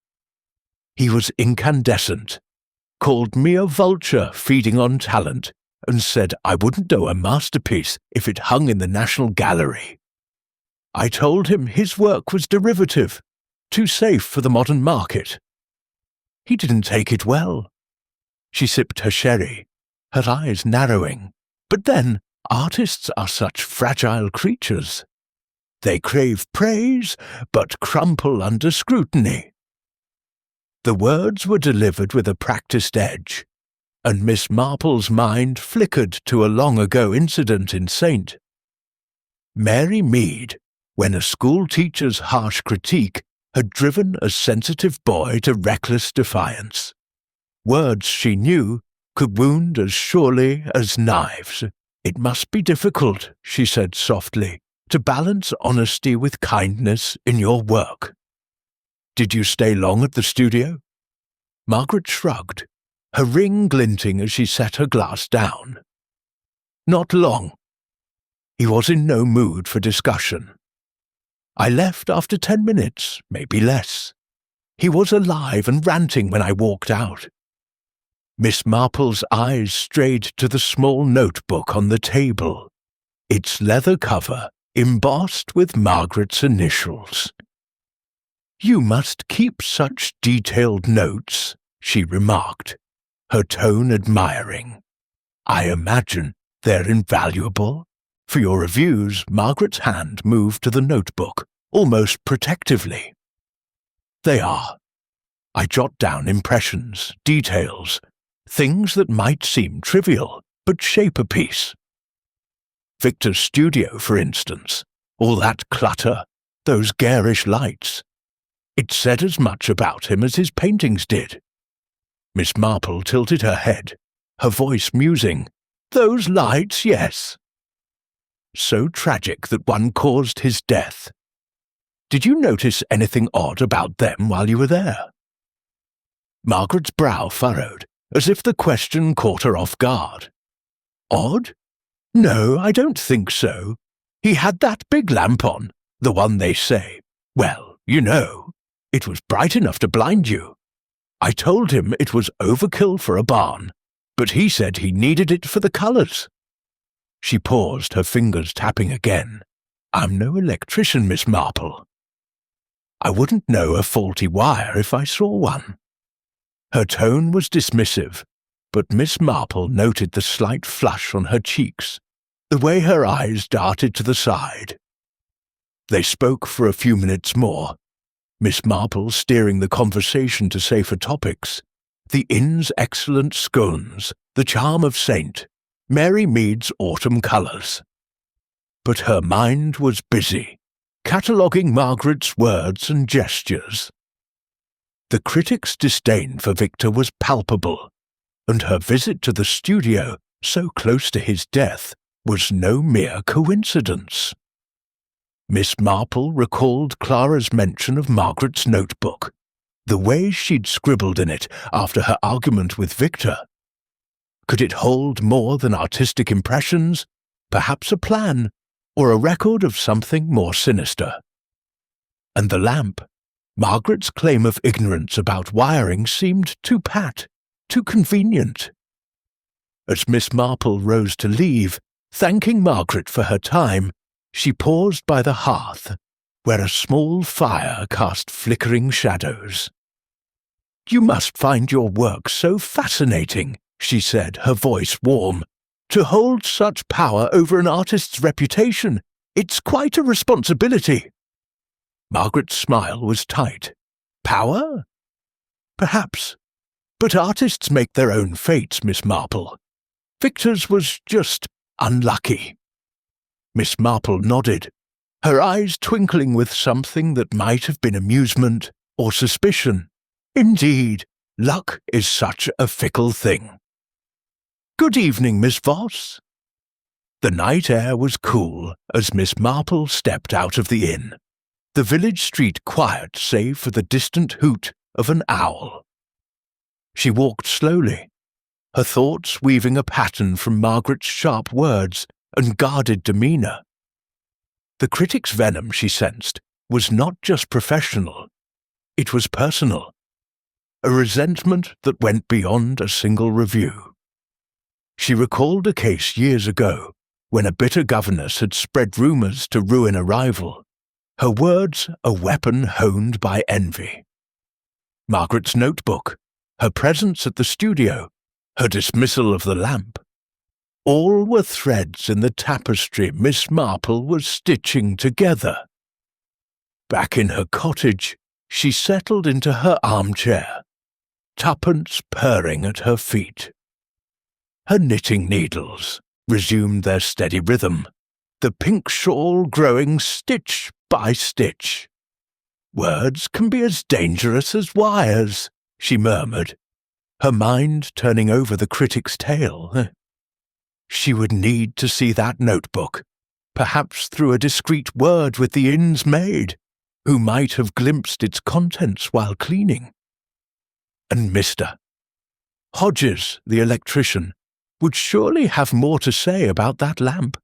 "He was incandescent, called me a vulture feeding on talent, and said I wouldn't know a masterpiece if it hung in the National Gallery. I told him his work was derivative, too safe for the modern market. He didn't take it well." She sipped her sherry, her eyes narrowing. "But then, artists are such fragile creatures. They crave praise, but crumple under scrutiny." The words were delivered with a practiced edge, and Miss Marple's mind flickered to a long-ago incident in St. Mary Mead, when a school teacher's harsh critique had driven a sensitive boy to reckless defiance. Words she knew could wound as surely as knives. "It must be difficult," she said softly, "to balance honesty with kindness in your work." "Did you stay long at the studio?" Margaret shrugged, her ring glinting as she set her glass down. "Not long." He was in no mood for discussion. "I left after 10 minutes, maybe less. He was alive and ranting when I walked out." Miss Marple's eyes strayed to the small notebook on the table, its leather cover embossed with Margaret's initials. "You must keep such detailed notes," she remarked, her tone admiring. "I imagine they're invaluable." For your reviews, Margaret's hand moved to the notebook, almost protectively. "They are. I jot down impressions, details, things that might seem trivial, but shape a piece. Victor's studio, for instance, all that clutter, those garish lights. It said as much about him as his paintings did." Miss Marple tilted her head, her voice musing. "Those lights, yes. So tragic that one caused his death. Did you notice anything odd about them while you were there?" Margaret's brow furrowed, as if the question caught her off guard. "Odd? No, I don't think so. He had that big lamp on, the one they say. Well, you know, it was bright enough to blind you. I told him it was overkill for a barn, but he said he needed it for the colours." She paused, her fingers tapping again. "I'm no electrician, Miss Marple. I wouldn't know a faulty wire if I saw one." Her tone was dismissive, but Miss Marple noted the slight flush on her cheeks, the way her eyes darted to the side. They spoke for a few minutes more, Miss Marple steering the conversation to safer topics: the inn's excellent scones, the charm of St. Mary Mead's autumn colours. But her mind was busy, cataloguing Margaret's words and gestures. The critic's disdain for Victor was palpable, and her visit to the studio, so close to his death, was no mere coincidence. Miss Marple recalled Clara's mention of Margaret's notebook, the way she'd scribbled in it after her argument with Victor. Could it hold more than artistic impressions, perhaps a plan, or a record of something more sinister? And the lamp, Margaret's claim of ignorance about wiring seemed too pat, too convenient. As Miss Marple rose to leave, thanking Margaret for her time, she paused by the hearth, where a small fire cast flickering shadows. "You must find your work so fascinating," she said, her voice warm. "To hold such power over an artist's reputation, it's quite a responsibility." Margaret's smile was tight. "Power? Perhaps. But artists make their own fates, Miss Marple. Victor's was just unlucky." Miss Marple nodded, her eyes twinkling with something that might have been amusement or suspicion. Indeed, luck is such a fickle thing. "Good evening, Miss Voss." The night air was cool as Miss Marple stepped out of the inn, the village street quiet save for the distant hoot of an owl. She walked slowly, her thoughts weaving a pattern from Margaret's sharp words and guarded demeanour. The critic's venom, she sensed, was not just professional, it was personal, a resentment that went beyond a single review. She recalled a case years ago when a bitter governess had spread rumours to ruin a rival, her words a weapon honed by envy. Margaret's notebook, her presence at the studio, her dismissal of the lamp. All were threads in the tapestry Miss Marple was stitching together. Back in her cottage, she settled into her armchair, tuppence purring at her feet. Her knitting needles resumed their steady rhythm, the pink shawl growing stitch by stitch. "Words can be as dangerous as wires," she murmured, her mind turning over the critic's tale. She would need to see that notebook, perhaps through a discreet word with the inn's maid, who might have glimpsed its contents while cleaning. And Mr. Hodges, the electrician, would surely have more to say about that lamp.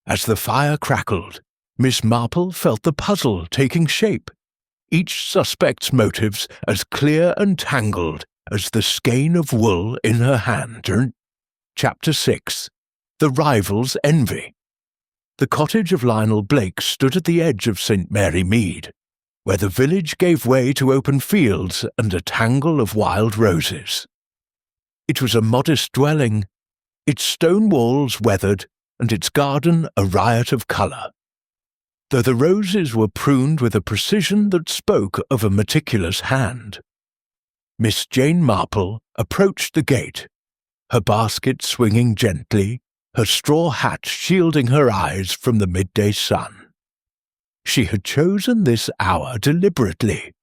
As the fire crackled, Miss Marple felt the puzzle taking shape, each suspect's motives as clear and tangled as the skein of wool in her hand. Chapter 6. The Rival's Envy. The cottage of Lionel Blake stood at the edge of St. Mary Mead, where the village gave way to open fields and a tangle of wild roses. It was a modest dwelling, its stone walls weathered and its garden a riot of colour, though the roses were pruned with a precision that spoke of a meticulous hand. Miss Jane Marple approached the gate, her basket swinging gently, her straw hat shielding her eyes from the midday sun. She had chosen this hour deliberately,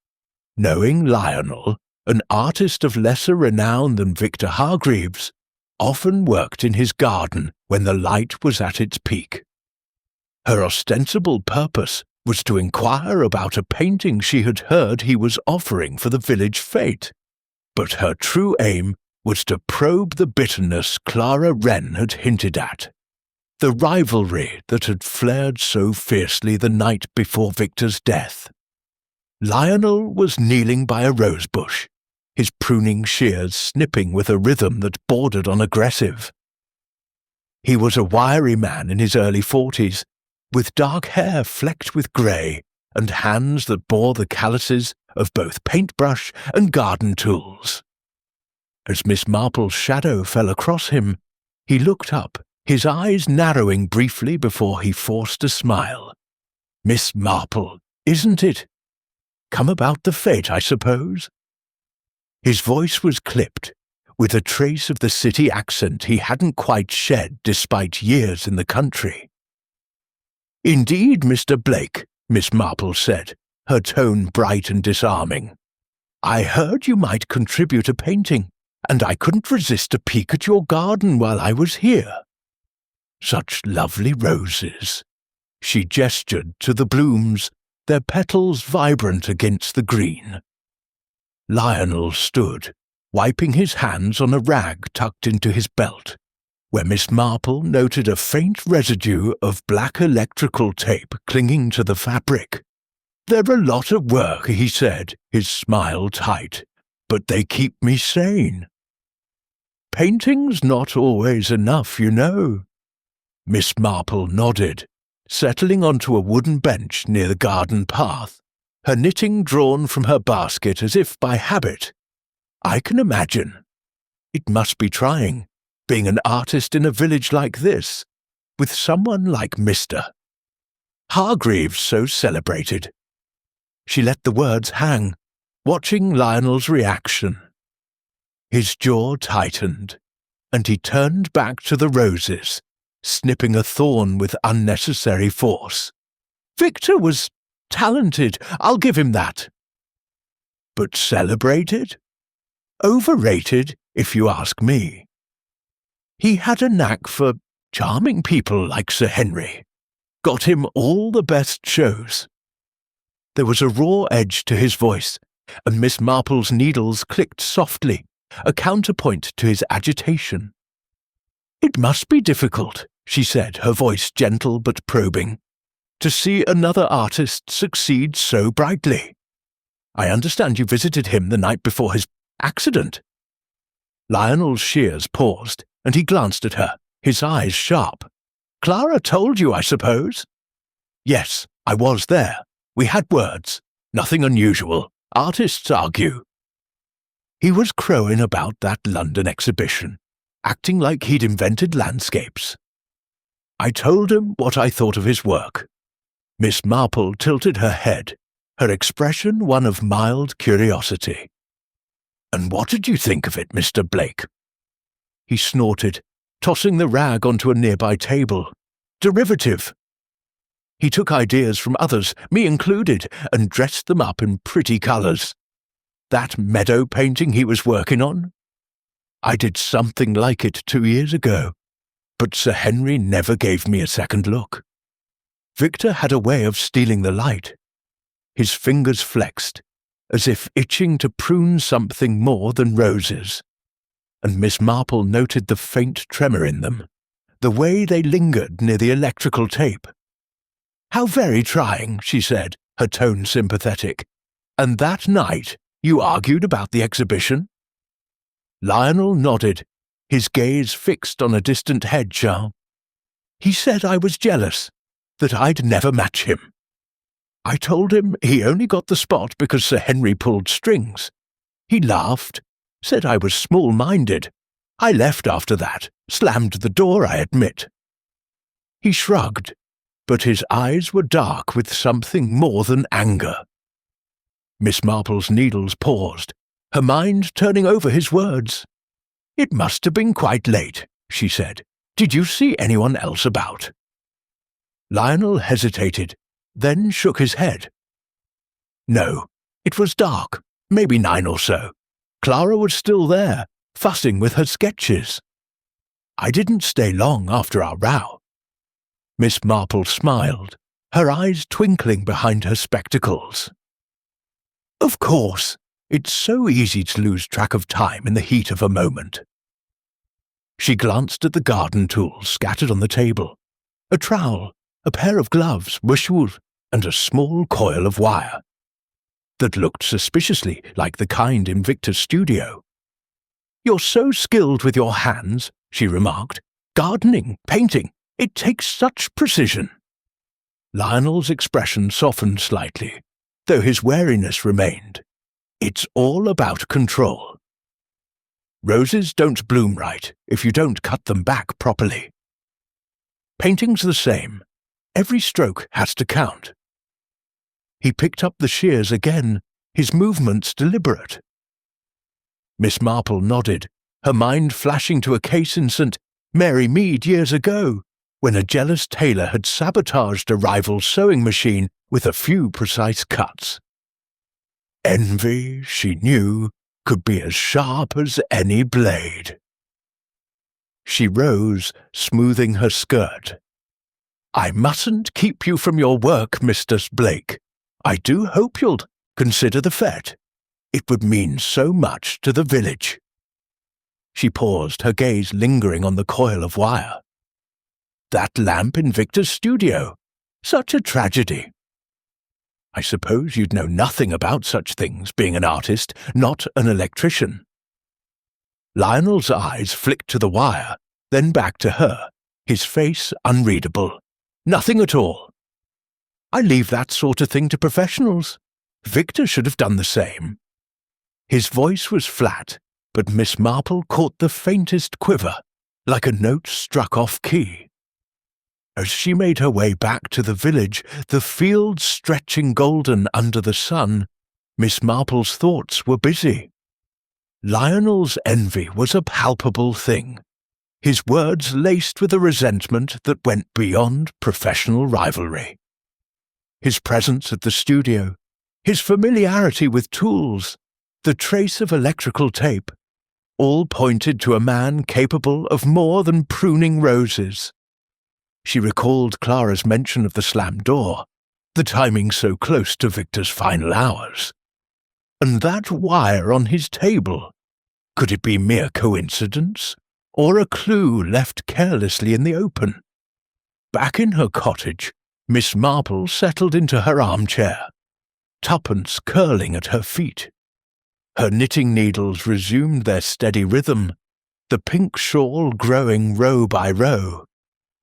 knowing Lionel, an artist of lesser renown than Victor Hargreaves, often worked in his garden when the light was at its peak. Her ostensible purpose was to inquire about a painting she had heard he was offering for the village fete, but her true aim was to probe the bitterness Clara Wren had hinted at, the rivalry that had flared so fiercely the night before Victor's death. Lionel was kneeling by a rosebush, his pruning shears snipping with a rhythm that bordered on aggressive. He was a wiry man in his early 40s, with dark hair flecked with grey and hands that bore the calluses of both paintbrush and garden tools. As Miss Marple's shadow fell across him, he looked up, his eyes narrowing briefly before he forced a smile. "Miss Marple, isn't it? Come about the fete, I suppose?" His voice was clipped, with a trace of the city accent he hadn't quite shed despite years in the country. "Indeed, Mr. Blake," Miss Marple said, her tone bright and disarming. "I heard you might contribute a painting, and I couldn't resist a peek at your garden while I was here. Such lovely roses." She gestured to the blooms, their petals vibrant against the green. Lionel stood, wiping his hands on a rag tucked into his belt, where Miss Marple noted a faint residue of black electrical tape clinging to the fabric. "They're a lot of work," he said, his smile tight, "but they keep me sane." "Painting's not always enough, you know." Miss Marple nodded, settling onto a wooden bench near the garden path, her knitting drawn from her basket as if by habit. "I can imagine. It must be trying, being an artist in a village like this, with someone like Mr. Hargreaves so celebrated." She let the words hang, watching Lionel's reaction. His jaw tightened, and he turned back to the roses, snipping a thorn with unnecessary force. Victor was talented, I'll give him that. But celebrated? Overrated, if you ask me. He had a knack for charming people like Sir Henry. Got him all the best shows. There was a raw edge to his voice, and Miss Marple's needles clicked softly, a counterpoint to his agitation. It must be difficult, she said, her voice gentle but probing, to see another artist succeed so brightly. I understand you visited him the night before his accident. Lionel Shears paused, and he glanced at her, his eyes sharp. Clara told you, I suppose? Yes, I was there. We had words. Nothing unusual. Artists argue. He was crowing about that London exhibition, acting like he'd invented landscapes. I told him what I thought of his work. Miss Marple tilted her head, her expression one of mild curiosity. And what did you think of it, Mr. Blake? He snorted, tossing the rag onto a nearby table. Derivative. He took ideas from others, me included, and dressed them up in pretty colours. That meadow painting he was working on? I did something like it 2 years ago, but Sir Henry never gave me a second look. Victor had a way of stealing the light. His fingers flexed, as if itching to prune something more than roses, and Miss Marple noted the faint tremor in them, the way they lingered near the electrical tape. How very trying, she said, her tone sympathetic. And that night you argued about the exhibition? Lionel nodded, his gaze fixed on a distant hedge. He said I was jealous, that I'd never match him. I told him he only got the spot because Sir Henry pulled strings. He laughed, said I was small-minded. I left after that, slammed the door, I admit. He shrugged, but his eyes were dark with something more than anger. Miss Marple's needles paused, her mind turning over his words. It must have been quite late, she said. Did you see anyone else about? Lionel hesitated, then shook his head. No, it was dark, maybe 9 or so. Clara was still there, fussing with her sketches. I didn't stay long after our row. Miss Marple smiled, her eyes twinkling behind her spectacles. Of course, it's so easy to lose track of time in the heat of a moment. She glanced at the garden tools scattered on the table, a trowel, a pair of gloves, wishwood, and a small coil of wire that looked suspiciously like the kind in Victor's studio. You're so skilled with your hands, she remarked. Gardening, painting, it takes such precision. Lionel's expression softened slightly, though his wariness remained. It's all about control. Roses don't bloom right if you don't cut them back properly. Painting's the same. Every stroke has to count. He picked up the shears again, his movements deliberate. Miss Marple nodded, her mind flashing to a case in St. Mary Mead years ago, when a jealous tailor had sabotaged a rival sewing machine with a few precise cuts. Envy, she knew, could be as sharp as any blade. She rose, smoothing her skirt. I mustn't keep you from your work, Mr. Blake. I do hope you'll consider the fete. It would mean so much to the village. She paused, her gaze lingering on the coil of wire. That lamp in Victor's studio. Such a tragedy. I suppose you'd know nothing about such things, being an artist, not an electrician. Lionel's eyes flicked to the wire, then back to her, his face unreadable. Nothing at all. I leave that sort of thing to professionals. Victor should have done the same. His voice was flat, but Miss Marple caught the faintest quiver, like a note struck off key. As she made her way back to the village, the fields stretching golden under the sun, Miss Marple's thoughts were busy. Lionel's envy was a palpable thing, his words laced with a resentment that went beyond professional rivalry. his presence at the studio, his familiarity with tools, the trace of electrical tape, all pointed to a man capable of more than pruning roses. She recalled Clara's mention of the slammed door, the timing so close to Victor's final hours. And that wire on his table. Could it be mere coincidence, or a clue left carelessly in the open? Back in her cottage, Miss Marple settled into her armchair, tuppence curling at her feet. Her knitting needles resumed their steady rhythm, the pink shawl growing row by row.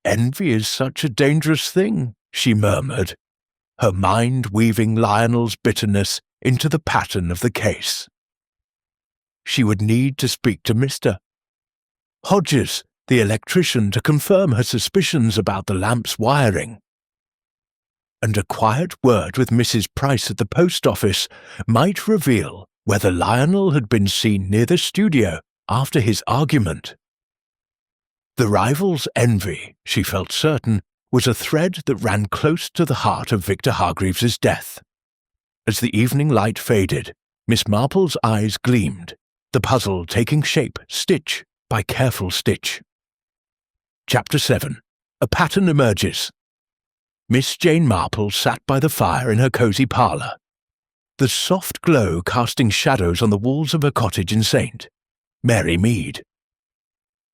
"Envy is such a dangerous thing," she murmured, her mind weaving Lionel's bitterness into the pattern of the case. She would need to speak to Mr. Hodges, the electrician, to confirm her suspicions about the lamp's wiring. And a quiet word with Mrs. Price at the post office might reveal whether Lionel had been seen near the studio after his argument. The rival's envy, she felt certain, was a thread that ran close to the heart of Victor Hargreaves's death. As the evening light faded, Miss Marple's eyes gleamed, the puzzle taking shape stitch by careful stitch. Chapter 7. A pattern emerges. Miss Jane Marple sat by the fire in her cosy parlour, the soft glow casting shadows on the walls of her cottage in St. Mary Mead.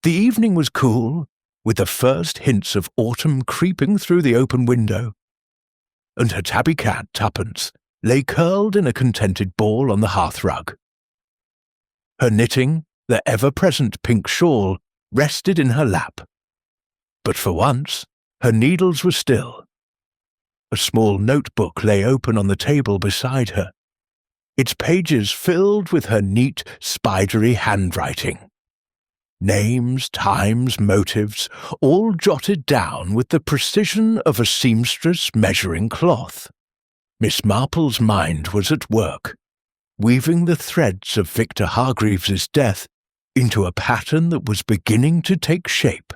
The evening was cool, with the first hints of autumn creeping through the open window, and her tabby cat, Tuppence, lay curled in a contented ball on the hearthrug. Her knitting, the ever-present pink shawl, rested in her lap. But for once, her needles were still. A small notebook lay open on the table beside her, its pages filled with her neat, spidery handwriting. Names, times, motives, all jotted down with the precision of a seamstress measuring cloth. Miss Marple's mind was at work, weaving the threads of Victor Hargreaves's death into a pattern that was beginning to take shape,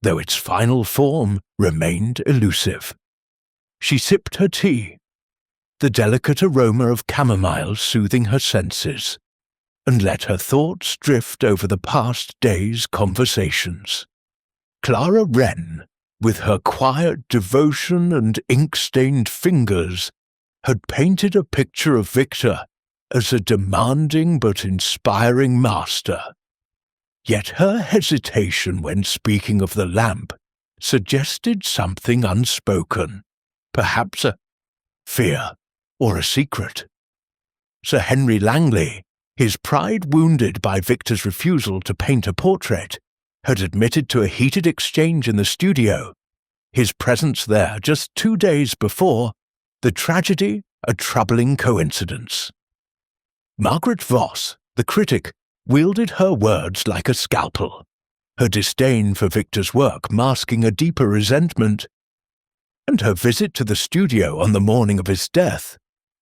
though its final form remained elusive. She sipped her tea, the delicate aroma of chamomile soothing her senses, and let her thoughts drift over the past day's conversations. Clara Wren, with her quiet devotion and ink-stained fingers, had painted a picture of Victor as a demanding but inspiring master. Yet her hesitation when speaking of the lamp suggested something unspoken, perhaps a fear or a secret. Sir Henry Langley, his pride wounded by Victor's refusal to paint a portrait, had admitted to a heated exchange in the studio, his presence there just 2 days before, the tragedy a troubling coincidence. Margaret Voss, the critic, wielded her words like a scalpel, her disdain for Victor's work masking a deeper resentment, and her visit to the studio on the morning of his death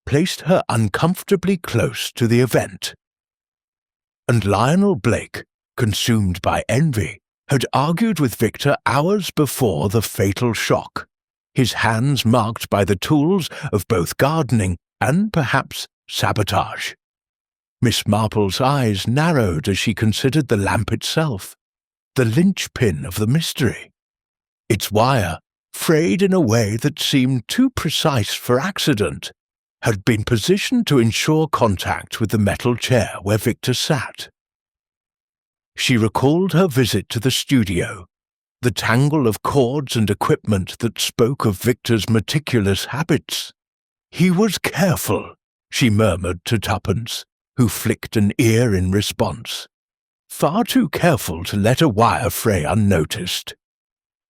placed her uncomfortably close to the event. And Lionel Blake, consumed by envy, had argued with Victor hours before the fatal shock, his hands marked by the tools of both gardening and perhaps sabotage. Miss Marple's eyes narrowed as she considered the lamp itself, the linchpin of the mystery. Its wire, frayed in a way that seemed too precise for accident, had been positioned to ensure contact with the metal chair where Victor sat. She recalled her visit to the studio, the tangle of cords and equipment that spoke of Victor's meticulous habits. "He was careful," she murmured to Tuppence, who flicked an ear in response. "Far too careful to let a wire fray unnoticed."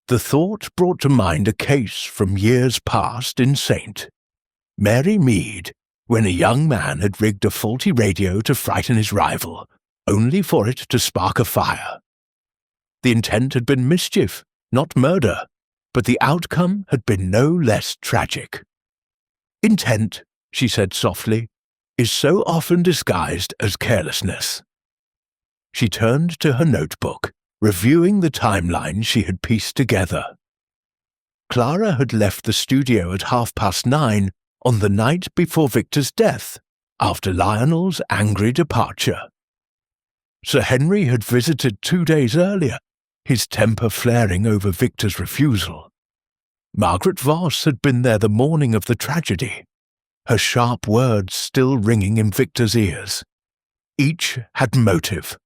The thought brought to mind a case from years past in St. Mary Mead, when a young man had rigged a faulty radio to frighten his rival, only for it to spark a fire. The intent had been mischief, not murder, but the outcome had been no less tragic. "Intent," she said softly, "is so often disguised as carelessness." She turned to her notebook, reviewing the timeline she had pieced together. Clara had left the studio at 9:30 on the night before Victor's death, after Lionel's angry departure. Sir Henry had visited 2 days earlier, his temper flaring over Victor's refusal. Margaret Voss had been there the morning of the tragedy, her sharp words still ringing in Victor's ears. Each had motive.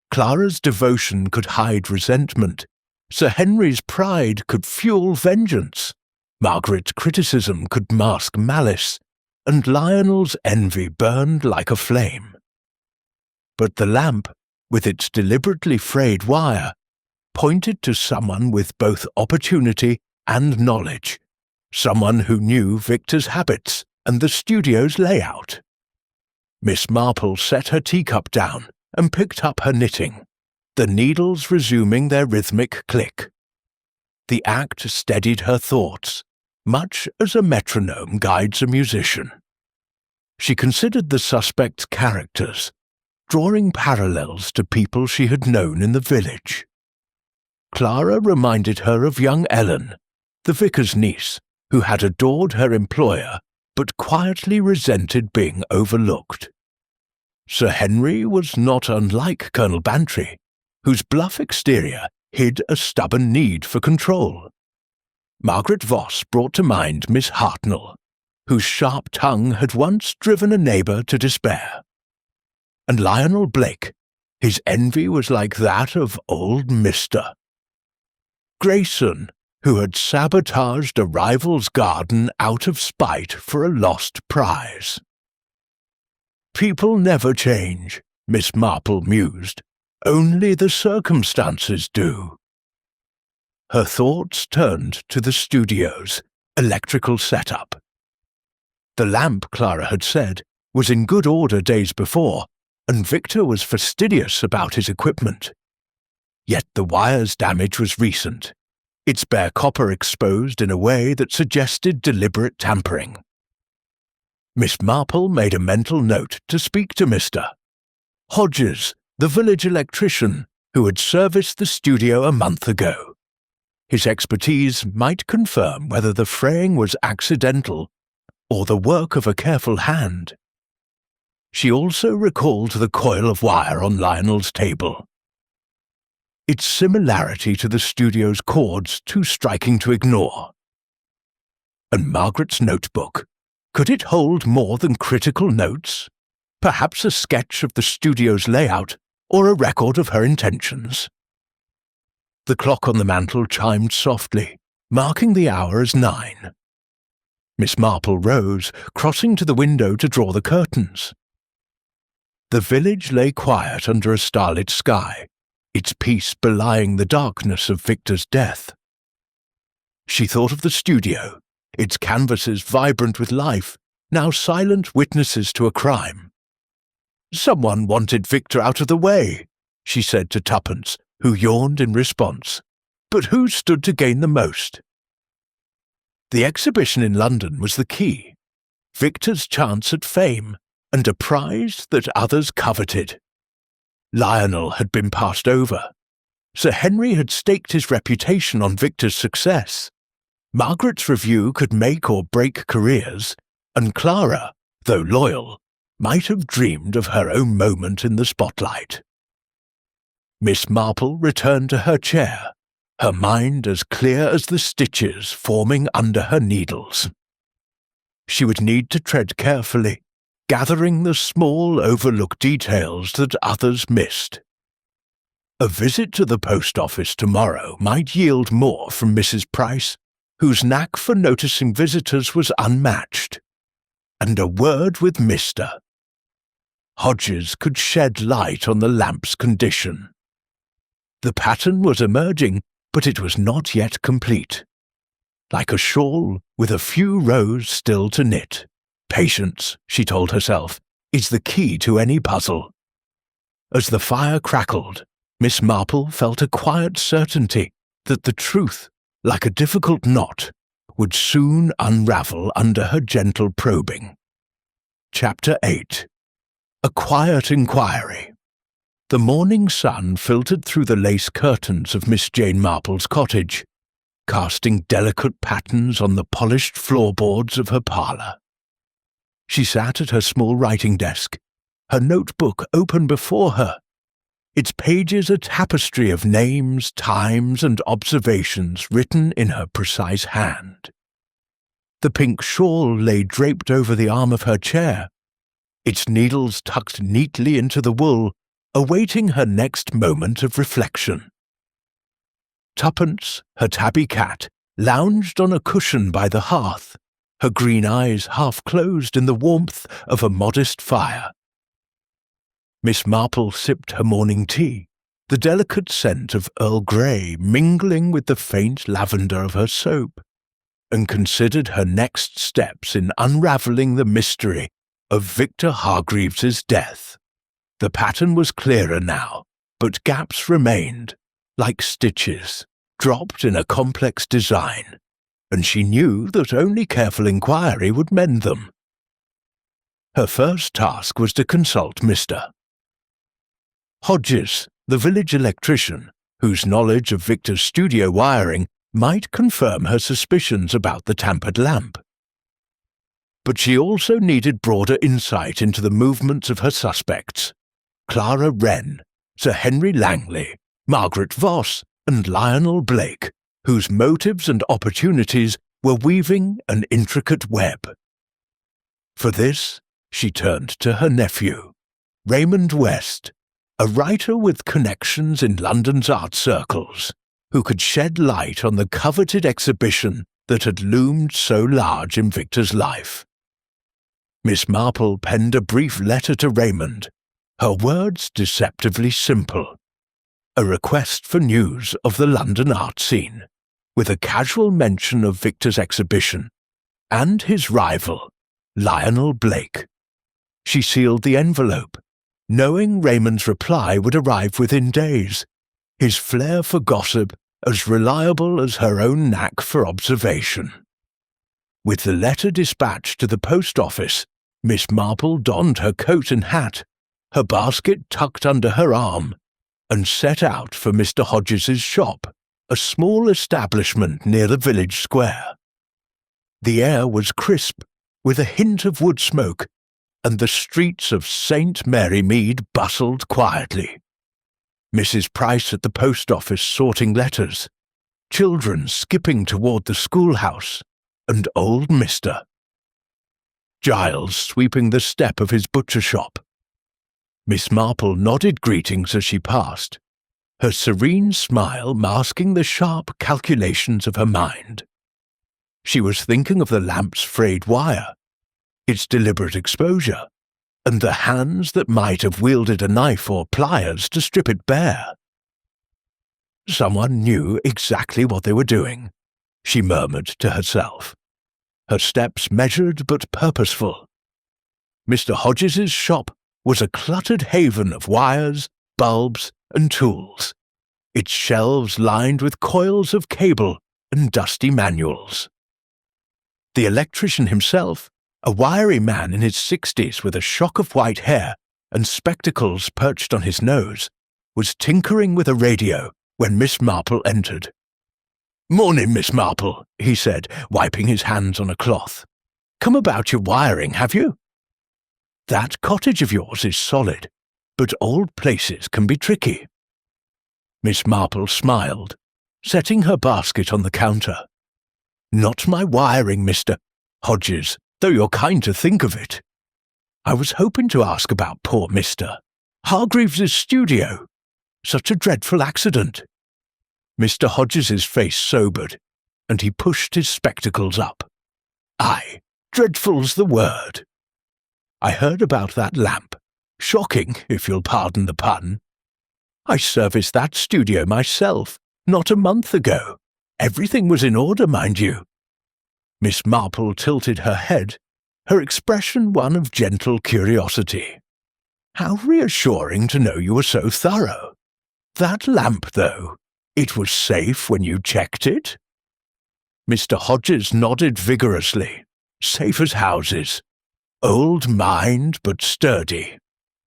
Clara's devotion could hide resentment. Sir Henry's pride could fuel vengeance. Margaret's criticism could mask malice, and Lionel's envy burned like a flame. But the lamp, with its deliberately frayed wire, pointed to someone with both opportunity and knowledge, someone who knew Victor's habits and the studio's layout. Miss Marple set her teacup down and picked up her knitting, the needles resuming their rhythmic click. The act steadied her thoughts, much as a metronome guides a musician. She considered the suspect's characters, drawing parallels to people she had known in the village. Clara reminded her of young Ellen, the vicar's niece, who had adored her employer but quietly resented being overlooked. Sir Henry was not unlike Colonel Bantry, whose bluff exterior hid a stubborn need for control. Margaret Voss brought to mind Miss Hartnell, whose sharp tongue had once driven a neighbour to despair. And Lionel Blake, his envy was like that of old Mr. Grayson, who had sabotaged a rival's garden out of spite for a lost prize. People never change, Miss Marple mused. Only the circumstances do. Her thoughts turned to the studio's electrical setup. The lamp, Clara had said, was in good order days before, and Victor was fastidious about his equipment. Yet the wire's damage was recent, its bare copper exposed in a way that suggested deliberate tampering. Miss Marple made a mental note to speak to Mr. Hodges, the village electrician, who had serviced the studio a month ago. His expertise might confirm whether the fraying was accidental or the work of a careful hand. She also recalled the coil of wire on Lionel's table. Its similarity to the studio's cords too striking to ignore. And Margaret's notebook. Could it hold more than critical notes? Perhaps a sketch of the studio's layout or a record of her intentions? The clock on the mantel chimed softly, marking the hour as 9. Miss Marple rose, crossing to the window to draw the curtains. The village lay quiet under a starlit sky, its peace belying the darkness of Victor's death. She thought of the studio, its canvases vibrant with life, now silent witnesses to a crime. Someone wanted Victor out of the way, she said to Tuppence, who yawned in response. But who stood to gain the most? The exhibition in London was the key. Victor's chance at fame, and a prize that others coveted. Lionel had been passed over. Sir Henry had staked his reputation on Victor's success. Margaret's review could make or break careers, and Clara, though loyal, might have dreamed of her own moment in the spotlight. Miss Marple returned to her chair, her mind as clear as the stitches forming under her needles. She would need to tread carefully, gathering the small overlooked details that others missed. A visit to the post office tomorrow might yield more from Mrs. Price, whose knack for noticing visitors was unmatched, and a word with Mr. Hodges could shed light on the lamp's condition. The pattern was emerging, but it was not yet complete. Like a shawl with a few rows still to knit. Patience, she told herself, is the key to any puzzle. As the fire crackled, Miss Marple felt a quiet certainty that the truth, like a difficult knot, would soon unravel under her gentle probing. Chapter 8. A Quiet Inquiry. The morning sun filtered through the lace curtains of Miss Jane Marple's cottage. casting delicate patterns on the polished floorboards of her parlour. She sat at her small writing desk, her notebook open before her, its pages a tapestry of names, times, and observations written in her precise hand. The pink shawl lay draped over the arm of her chair, its needles tucked neatly into the wool, awaiting her next moment of reflection. Tuppence, her tabby cat, lounged on a cushion by the hearth, her green eyes half closed in the warmth of a modest fire. Miss Marple sipped her morning tea, the delicate scent of Earl Grey mingling with the faint lavender of her soap, and considered her next steps in unravelling the mystery of Victor Hargreaves's death. The pattern was clearer now, but gaps remained, like stitches, dropped in a complex design, and she knew that only careful inquiry would mend them. Her first task was to consult Mr. Hodges, the village electrician, whose knowledge of Victor's studio wiring might confirm her suspicions about the tampered lamp. But she also needed broader insight into the movements of her suspects: Clara Wren, Sir Henry Langley, Margaret Voss, and Lionel Blake, whose motives and opportunities were weaving an intricate web. For this, she turned to her nephew, Raymond West, a writer with connections in London's art circles, who could shed light on the coveted exhibition that had loomed so large in Victor's life. Miss Marple penned a brief letter to Raymond, her words deceptively simple: a request for news of the London art scene, with a casual mention of Victor's exhibition, and his rival, Lionel Blake. She sealed the envelope, knowing Raymond's reply would arrive within days, his flair for gossip as reliable as her own knack for observation. With the letter dispatched to the post office, Miss Marple donned her coat and hat, her basket tucked under her arm, and set out for Mr. Hodges's shop, a small establishment near the village square. The air was crisp, with a hint of wood smoke, and the streets of St. Mary Mead bustled quietly. Mrs. Price at the post office sorting letters, children skipping toward the schoolhouse, and old Mr. Giles sweeping the step of his butcher shop. Miss Marple nodded greetings as she passed, her serene smile masking the sharp calculations of her mind. She was thinking of the lamp's frayed wire, its deliberate exposure, and the hands that might have wielded a knife or pliers to strip it bare. Someone knew exactly what they were doing, she murmured to herself, her steps measured but purposeful. Mr. Hodges's shop was a cluttered haven of wires, bulbs, and tools, its shelves lined with coils of cable and dusty manuals. The electrician himself, a wiry man in his 60s with a shock of white hair and spectacles perched on his nose, was tinkering with a radio when Miss Marple entered. "Morning, Miss Marple," he said, wiping his hands on a cloth. "Come about your wiring, have you? That cottage of yours is solid, but old places can be tricky." Miss Marple smiled, setting her basket on the counter. "Not my wiring, Mr. Hodges, though you're kind to think of it. I was hoping to ask about poor Mr. Hargreaves's studio. Such a dreadful accident." Mr. Hodges's face sobered, and he pushed his spectacles up. "Aye, dreadful's the word. I heard about that lamp. Shocking, if you'll pardon the pun. I serviced that studio myself, not a month ago. Everything was in order, mind you." Miss Marple tilted her head, her expression one of gentle curiosity. "How reassuring to know you were so thorough. That lamp, though, it was safe when you checked it?" Mr. Hodges nodded vigorously. "Safe as houses. Old mined but sturdy.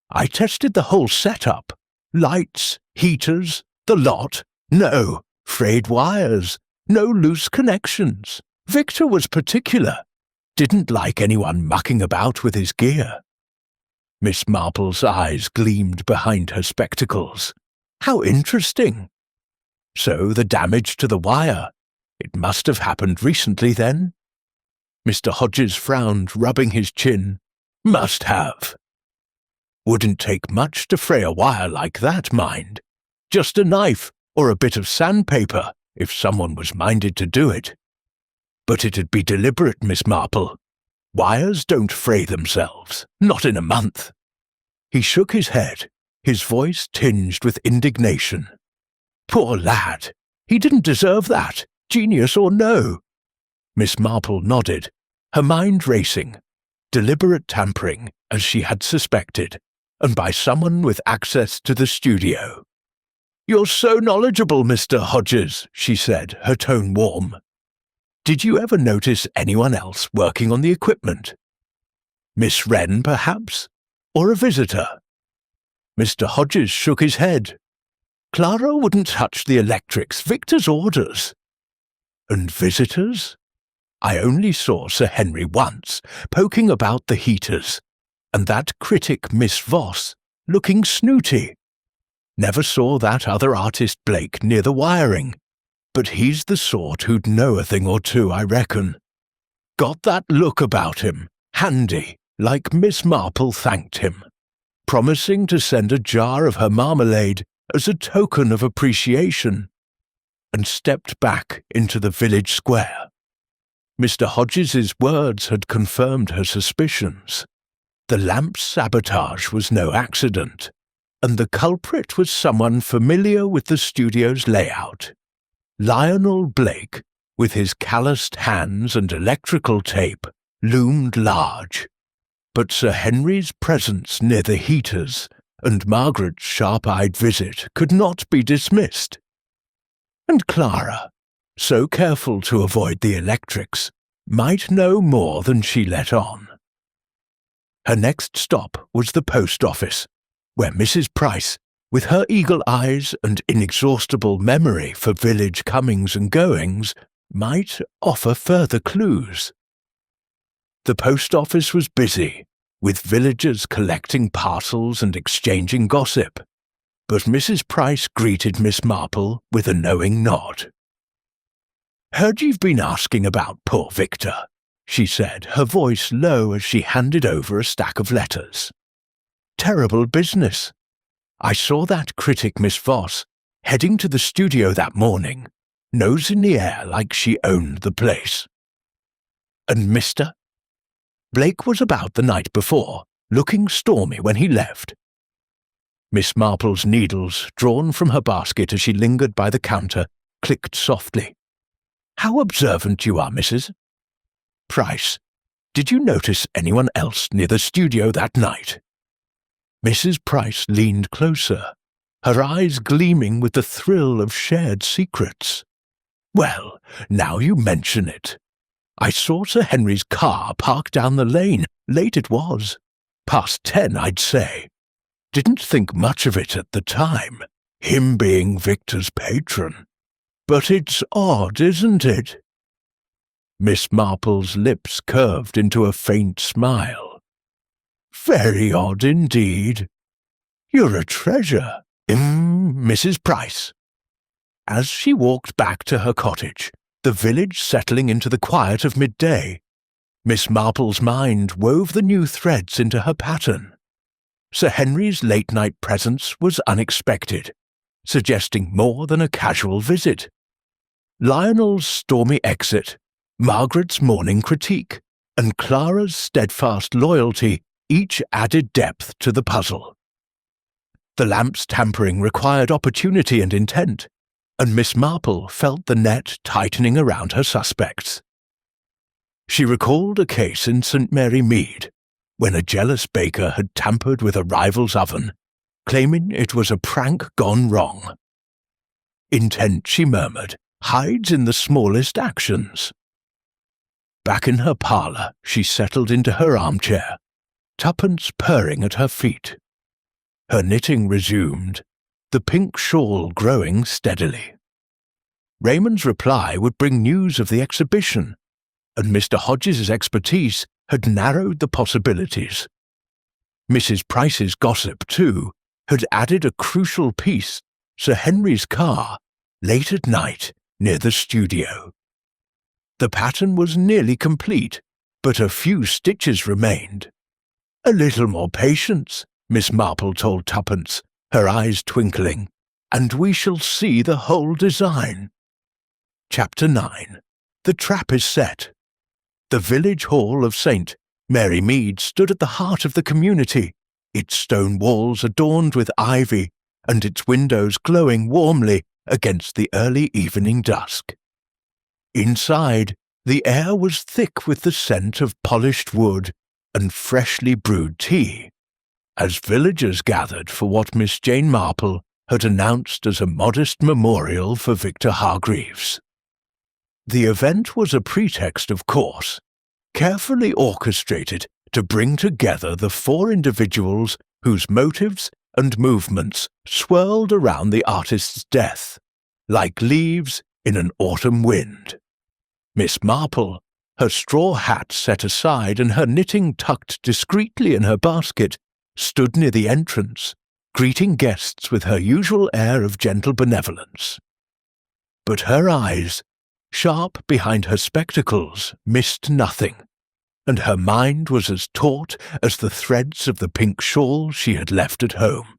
I tested the whole setup. Lights, heaters, the lot. No, frayed wires, No loose connections. Victor was particular. Didn't like anyone mucking about with his gear. Miss Marple's eyes gleamed behind her spectacles. How interesting. So the damage to the wire. It must have happened recently then. Mr. Hodges frowned, rubbing his chin. Must have. Wouldn't take much to fray a wire like that, mind. Just a knife or a bit of sandpaper, if someone was minded to do it. But it'd be deliberate, Miss Marple. Wires don't fray themselves, not in a month. He shook his head, his voice tinged with indignation. Poor lad. He didn't deserve that, genius or no. Miss Marple nodded, her mind racing. Deliberate tampering, as she had suspected, and by someone with access to the studio. You're so knowledgeable, Mr. Hodges, she said, her tone warm. Did you ever notice anyone else working on the equipment? Miss Wren, perhaps? Or a visitor? Mr. Hodges shook his head. Clara wouldn't touch the electrics, Victor's orders. And visitors? I only saw Sir Henry once, poking about the heaters, and that critic Miss Voss, looking snooty. Never saw that other artist Blake near the wiring, but he's the sort who'd know a thing or two, I reckon. Got that look about him, handy, like Miss Marple thanked him, promising to send a jar of her marmalade as a token of appreciation, and stepped back into the village square. Mr. Hodges's words had confirmed her suspicions. The lamp's sabotage was no accident, and the culprit was someone familiar with the studio's layout. Lionel Blake, with his calloused hands and electrical tape, loomed large. But Sir Henry's presence near the heaters and Margaret's sharp-eyed visit could not be dismissed. And Clara, so careful to avoid the electrics, might know more than she let on. Her next stop was the post office, where Mrs. Price, with her eagle eyes and inexhaustible memory for village comings and goings, might offer further clues. The post office was busy, with villagers collecting parcels and exchanging gossip, but Mrs. Price greeted Miss Marple with a knowing nod. "Heard you've been asking about poor Victor," she said, her voice low as she handed over a stack of letters. "Terrible business. I saw that critic Miss Voss heading to the studio that morning, nose in the air like she owned the place. And Mr. Blake was about the night before, looking stormy when he left." Miss Marple's needles, drawn from her basket as she lingered by the counter, clicked softly. "How observant you are, Mrs. Price. Did you notice anyone else near the studio that night?" Mrs. Price leaned closer, her eyes gleaming with the thrill of shared secrets. "Well, now you mention it. I saw Sir Henry's car parked down the lane. Late it was. Past 10, I'd say. Didn't think much of it at the time, him being Victor's patron. But it's odd, isn't it?" Miss Marple's lips curved into a faint smile. "Very odd indeed. You're a treasure, Mrs. Price." As she walked back to her cottage, the village settling into the quiet of midday, Miss Marple's mind wove the new threads into her pattern. Sir Henry's late-night presence was unexpected, suggesting more than a casual visit. Lionel's stormy exit, Margaret's morning critique, and Clara's steadfast loyalty each added depth to the puzzle. The lamp's tampering required opportunity and intent, and Miss Marple felt the net tightening around her suspects. She recalled a case in St. Mary Mead, when a jealous baker had tampered with a rival's oven, claiming it was a prank gone wrong. Intent, she murmured, hides in the smallest actions. Back in her parlour, she settled into her armchair, tuppence purring at her feet. Her knitting resumed, the pink shawl growing steadily. Raymond's reply would bring news of the exhibition, and Mr. Hodges's expertise had narrowed the possibilities. Mrs. Price's gossip, too, had added a crucial piece: Sir Henry's car, late at night, near the studio. The pattern was nearly complete, but a few stitches remained. "A little more patience," Miss Marple told Tuppence, her eyes twinkling, "and we shall see the whole design." Chapter 9. The trap is set. The village hall of St. Mary Mead stood at the heart of the community, its stone walls adorned with ivy and its windows glowing warmly against the early evening dusk. Inside, the air was thick with the scent of polished wood and freshly brewed tea, as villagers gathered for what Miss Jane Marple had announced as a modest memorial for Victor Hargreaves. The event was a pretext, of course, carefully orchestrated to bring together the four individuals whose motives and movements swirled around the artist's death, like leaves in an autumn wind. Miss Marple, her straw hat set aside and her knitting tucked discreetly in her basket, stood near the entrance, greeting guests with her usual air of gentle benevolence. But her eyes, sharp behind her spectacles, missed nothing, and her mind was as taut as the threads of the pink shawl she had left at home.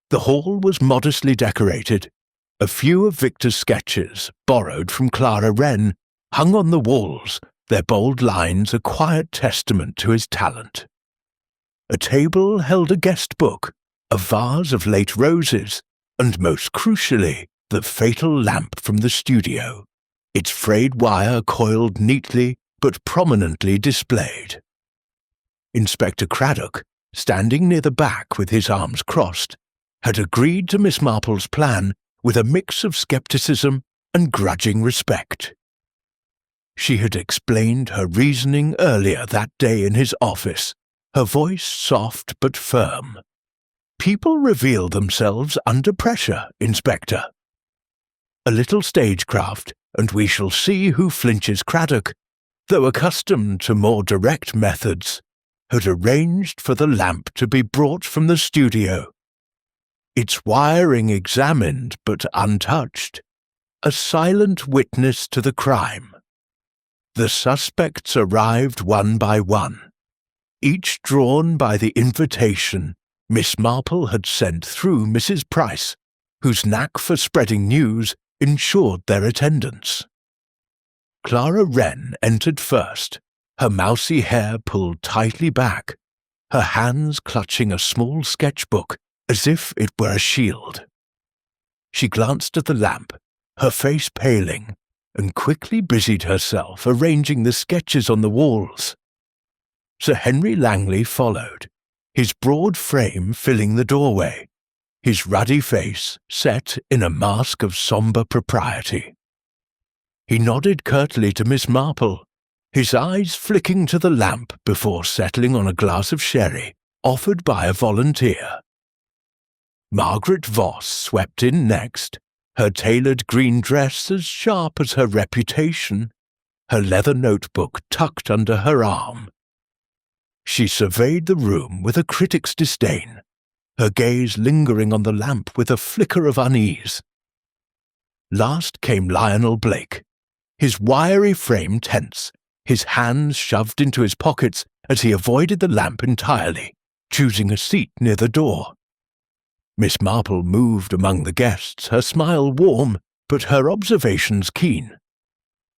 The hall was modestly decorated. A few of Victor's sketches, borrowed from Clara Wren, hung on the walls, their bold lines a quiet testament to his talent. A table held a guest book, a vase of late roses, and most crucially, the fatal lamp from the studio, its frayed wire coiled neatly but prominently displayed. Inspector Craddock, standing near the back with his arms crossed, had agreed to Miss Marple's plan with a mix of skepticism and grudging respect. She had explained her reasoning earlier that day in his office, her voice soft but firm. "People reveal themselves under pressure, Inspector. A little stagecraft, and we shall see who flinches." Craddock, though accustomed to more direct methods, had arranged for the lamp to be brought from the studio, its wiring examined but untouched, a silent witness to the crime. The suspects arrived one by one, each drawn by the invitation Miss Marple had sent through Mrs. Price, whose knack for spreading news ensured their attendance. Clara Wren entered first, her mousy hair pulled tightly back, her hands clutching a small sketchbook as if it were a shield. She glanced at the lamp, her face paling, and quickly busied herself arranging the sketches on the walls. Sir Henry Langley followed, his broad frame filling the doorway, his ruddy face set in a mask of sombre propriety. He nodded curtly to Miss Marple, his eyes flicking to the lamp before settling on a glass of sherry offered by a volunteer. Margaret Voss swept in next, her tailored green dress as sharp as her reputation, her leather notebook tucked under her arm. She surveyed the room with a critic's disdain, her gaze lingering on the lamp with a flicker of unease. Last came Lionel Blake, his wiry frame tense, his hands shoved into his pockets as he avoided the lamp entirely, choosing a seat near the door. Miss Marple moved among the guests, her smile warm, but her observations keen.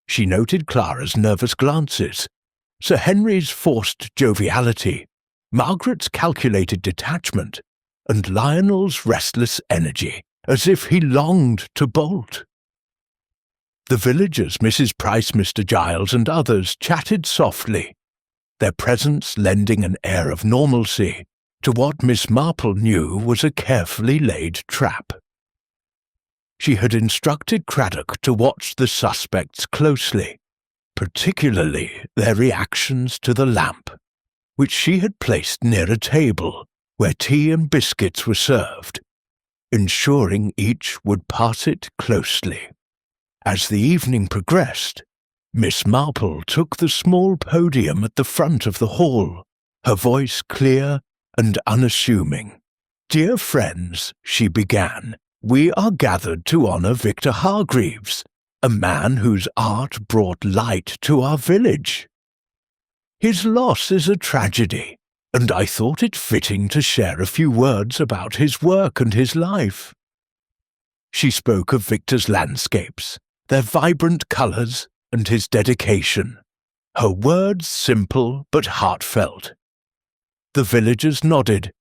She noted Clara's nervous glances, Sir Henry's forced joviality, Margaret's calculated detachment, and Lionel's restless energy, as if he longed to bolt. The villagers, Mrs. Price, Mr. Giles, and others chatted softly, their presence lending an air of normalcy to what Miss Marple knew was a carefully laid trap. She had instructed Craddock to watch the suspects closely, particularly their reactions to the lamp, which she had placed near a table where tea and biscuits were served, ensuring each would pass it closely. As the evening progressed, Miss Marple took the small podium at the front of the hall, her voice clear and unassuming. "Dear friends," she began, "we are gathered to honour Victor Hargreaves, a man whose art brought light to our village. His loss is a tragedy, and I thought it fitting to share a few words about his work and his life." She spoke of Victor's landscapes, their vibrant colours, and his dedication, her words simple but heartfelt. The villagers nodded,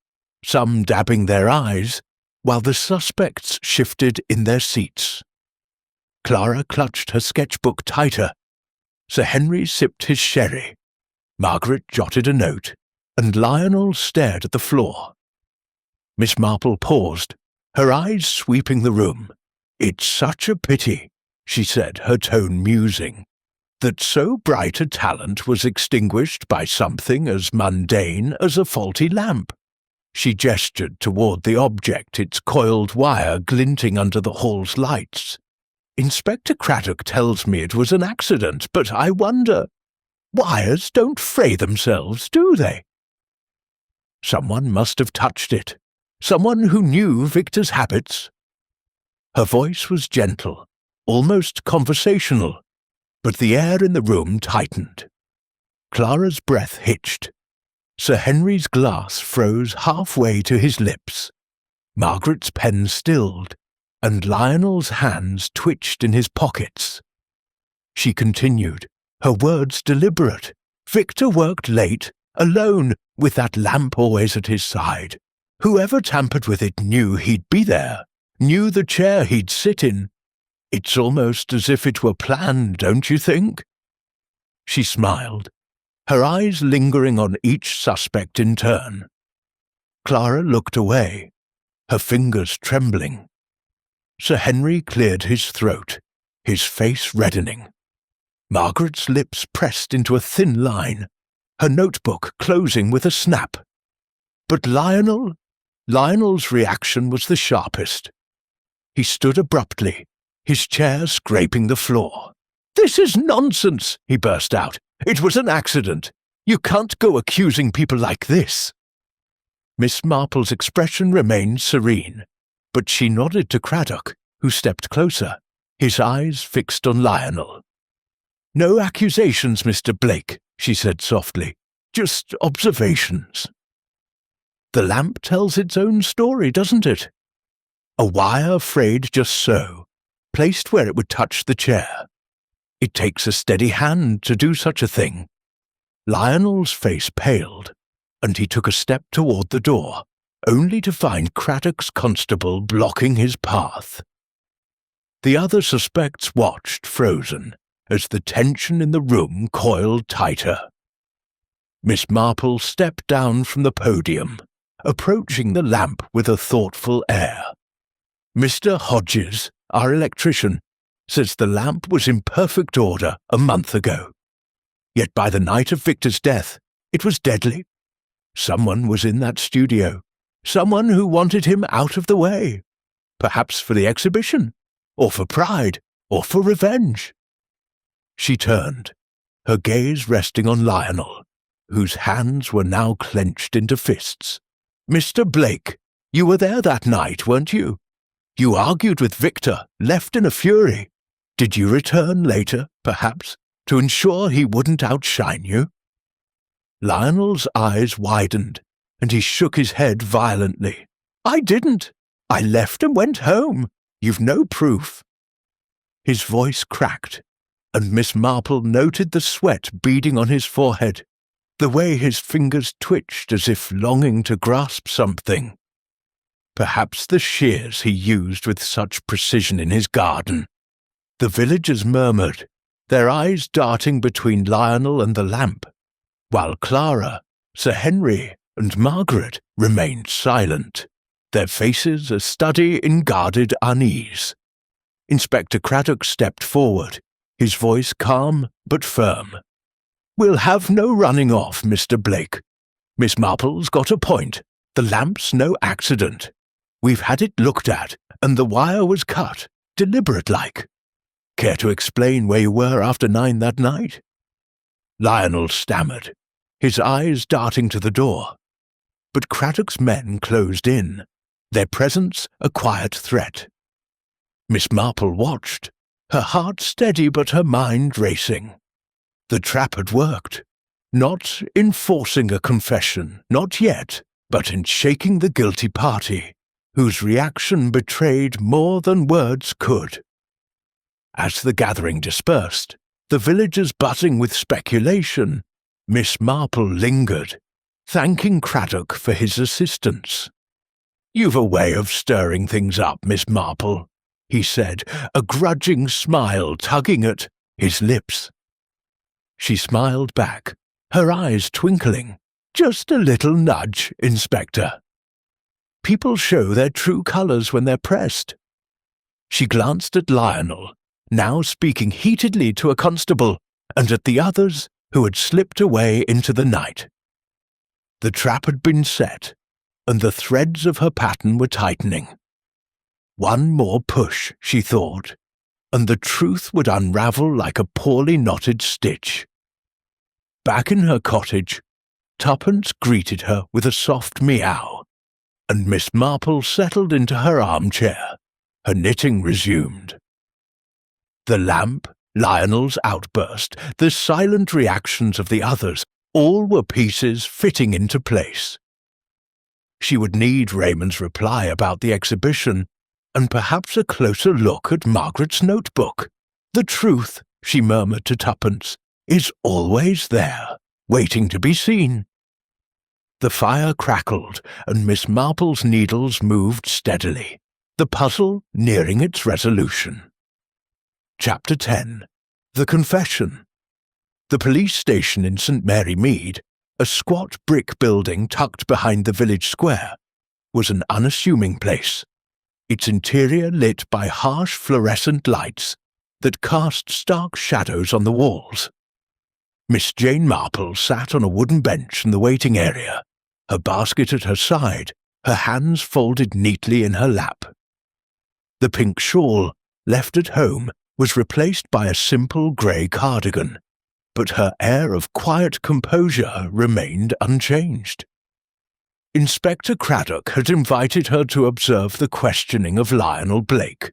some dabbing their eyes, while the suspects shifted in their seats. Clara clutched her sketchbook tighter. Sir Henry sipped his sherry. Margaret jotted a note, and Lionel stared at the floor. Miss Marple paused, her eyes sweeping the room. "It's such a pity," she said, her tone musing, "that so bright a talent was extinguished by something as mundane as a faulty lamp." She gestured toward the object, its coiled wire glinting under the hall's lights. "Inspector Craddock tells me it was an accident, but I wonder. Wires don't fray themselves, do they?" Someone must have touched it. Someone who knew Victor's habits. Her voice was gentle, almost conversational, but the air in the room tightened. Clara's breath hitched. Sir Henry's glass froze halfway to his lips. Margaret's pen stilled, and Lionel's hands twitched in his pockets. She continued, her words deliberate. "Victor worked late, alone, with that lamp always at his side. Whoever tampered with it knew he'd be there, knew the chair he'd sit in. It's almost as if it were planned, don't you think?" She smiled, her eyes lingering on each suspect in turn. Clara looked away, her fingers trembling. Sir Henry cleared his throat, his face reddening. Margaret's lips pressed into a thin line, her notebook closing with a snap. But Lionel's reaction was the sharpest. He stood abruptly, his chair scraping the floor. "This is nonsense," he burst out. "It was an accident. You can't go accusing people like this." Miss Marple's expression remained serene, but she nodded to Craddock, who stepped closer, his eyes fixed on Lionel. "No accusations, Mr. Blake," she said softly. "Just observations." The lamp tells its own story, doesn't it? A wire frayed just so, placed where it would touch the chair. It takes a steady hand to do such a thing. Lionel's face paled, and he took a step toward the door, only to find Craddock's constable blocking his path. The other suspects watched, frozen, as the tension in the room coiled tighter. Miss Marple stepped down from the podium, approaching the lamp with a thoughtful air. "Mr. Hodges, our electrician, says the lamp was in perfect order a month ago. Yet by the night of Victor's death, it was deadly. Someone was in that studio, someone who wanted him out of the way, perhaps for the exhibition, or for pride, or for revenge." She turned, her gaze resting on Lionel, whose hands were now clenched into fists. "Mr. Blake, you were there that night, weren't you? You argued with Victor, left in a fury. Did you return later, perhaps, to ensure he wouldn't outshine you?" Lionel's eyes widened, and he shook his head violently. "I didn't. I left and went home. You've no proof." His voice cracked, and Miss Marple noted the sweat beading on his forehead, the way his fingers twitched as if longing to grasp something. Perhaps the shears he used with such precision in his garden. The villagers murmured, their eyes darting between Lionel and the lamp, while Clara, Sir Henry, and Margaret remained silent, their faces a study in guarded unease. Inspector Craddock stepped forward, his voice calm but firm. "We'll have no running off, Mr. Blake. Miss Marple's got a point. The lamp's no accident. We've had it looked at, and the wire was cut, deliberate-like. Care to explain where you were after 9 that night?" Lionel stammered, his eyes darting to the door. But Craddock's men closed in, their presence a quiet threat. Miss Marple watched, her heart steady but her mind racing. The trap had worked, not in forcing a confession, not yet, but in shaking the guilty party, whose reaction betrayed more than words could. As the gathering dispersed, the villagers buzzing with speculation, Miss Marple lingered, thanking Craddock for his assistance. "You've a way of stirring things up, Miss Marple," he said, a grudging smile tugging at his lips. She smiled back, her eyes twinkling. "Just a little nudge, Inspector. People show their true colours when they're pressed." She glanced at Lionel, now speaking heatedly to a constable, and at the others who had slipped away into the night. The trap had been set, and the threads of her pattern were tightening. One more push, she thought, and the truth would unravel like a poorly knotted stitch. Back in her cottage, Tuppence greeted her with a soft meow, and Miss Marple settled into her armchair, her knitting resumed. The lamp, Lionel's outburst, the silent reactions of the others, all were pieces fitting into place. She would need Raymond's reply about the exhibition, and perhaps a closer look at Margaret's notebook. "The truth," she murmured to Tuppence, "is always there, waiting to be seen." The fire crackled, and Miss Marple's needles moved steadily, the puzzle nearing its resolution. Chapter 10. The Confession. The police station in St. Mary Mead, a squat brick building tucked behind the village square, was an unassuming place, its interior lit by harsh fluorescent lights that cast stark shadows on the walls. Miss Jane Marple sat on a wooden bench in the waiting area, her basket at her side, her hands folded neatly in her lap. The pink shawl, left at home, was replaced by a simple grey cardigan, but her air of quiet composure remained unchanged. Inspector Craddock had invited her to observe the questioning of Lionel Blake,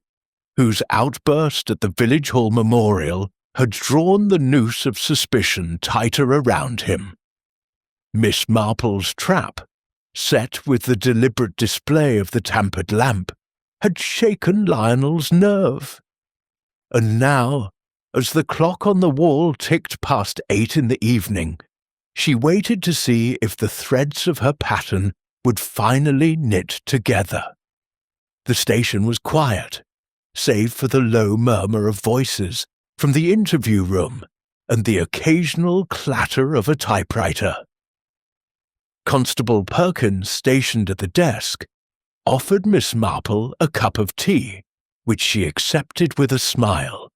whose outburst at the Village Hall Memorial had drawn the noose of suspicion tighter around him. Miss Marple's trap, set with the deliberate display of the tampered lamp, had shaken Lionel's nerve. And now, as the clock on the wall ticked past 8 in the evening, she waited to see if the threads of her pattern would finally knit together. The station was quiet, save for the low murmur of voices from the interview room and the occasional clatter of a typewriter. Constable Perkins, stationed at the desk, offered Miss Marple a cup of tea, which she accepted with a smile,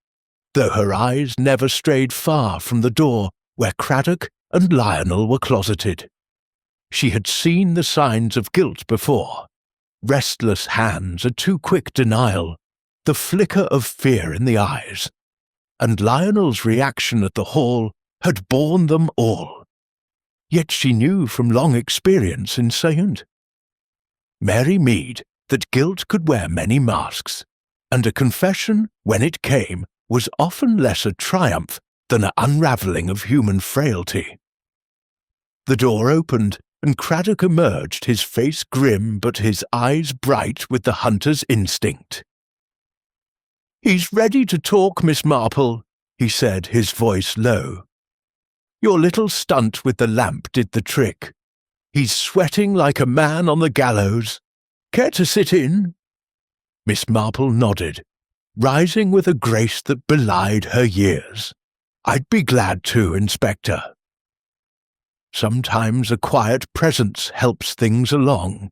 though her eyes never strayed far from the door where Craddock and Lionel were closeted. She had seen the signs of guilt before: restless hands, a too quick denial, the flicker of fear in the eyes, and Lionel's reaction at the hall had borne them all. Yet she knew from long experience in St. Mary Mead that guilt could wear many masks, and a confession, when it came, was often less a triumph than an unravelling of human frailty. The door opened, and Craddock emerged, his face grim but his eyes bright with the hunter's instinct. "He's ready to talk, Miss Marple," he said, his voice low. "Your little stunt with the lamp did the trick. He's sweating like a man on the gallows. Care to sit in?" Miss Marple nodded, rising with a grace that belied her years. "I'd be glad to, Inspector." Sometimes a quiet presence helps things along.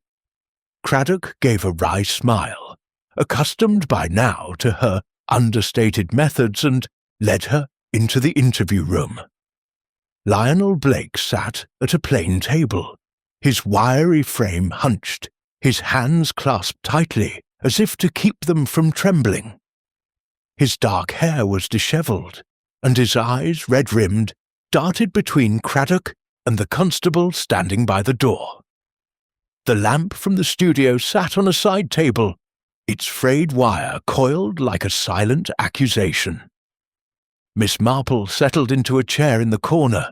Craddock gave a wry smile, accustomed by now to her understated methods, and led her into the interview room. Lionel Blake sat at a plain table, his wiry frame hunched, his hands clasped tightly as if to keep them from trembling. His dark hair was dishevelled, and his eyes, red-rimmed, darted between Craddock and the constable standing by the door. The lamp from the studio sat on a side table, its frayed wire coiled like a silent accusation. Miss Marple settled into a chair in the corner,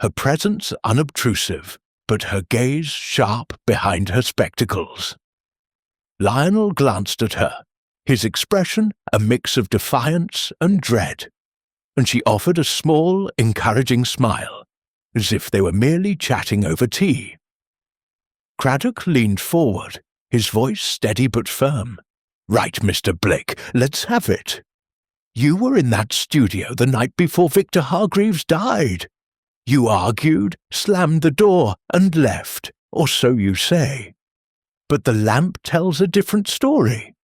her presence unobtrusive, but her gaze sharp behind her spectacles. Lionel glanced at her, his expression a mix of defiance and dread, and she offered a small, encouraging smile, as if they were merely chatting over tea. Craddock leaned forward, his voice steady but firm. "Right, Mr. Blake, let's have it. You were in that studio the night before Victor Hargreaves died. You argued, slammed the door, and left, or so you say. But the lamp tells a different story.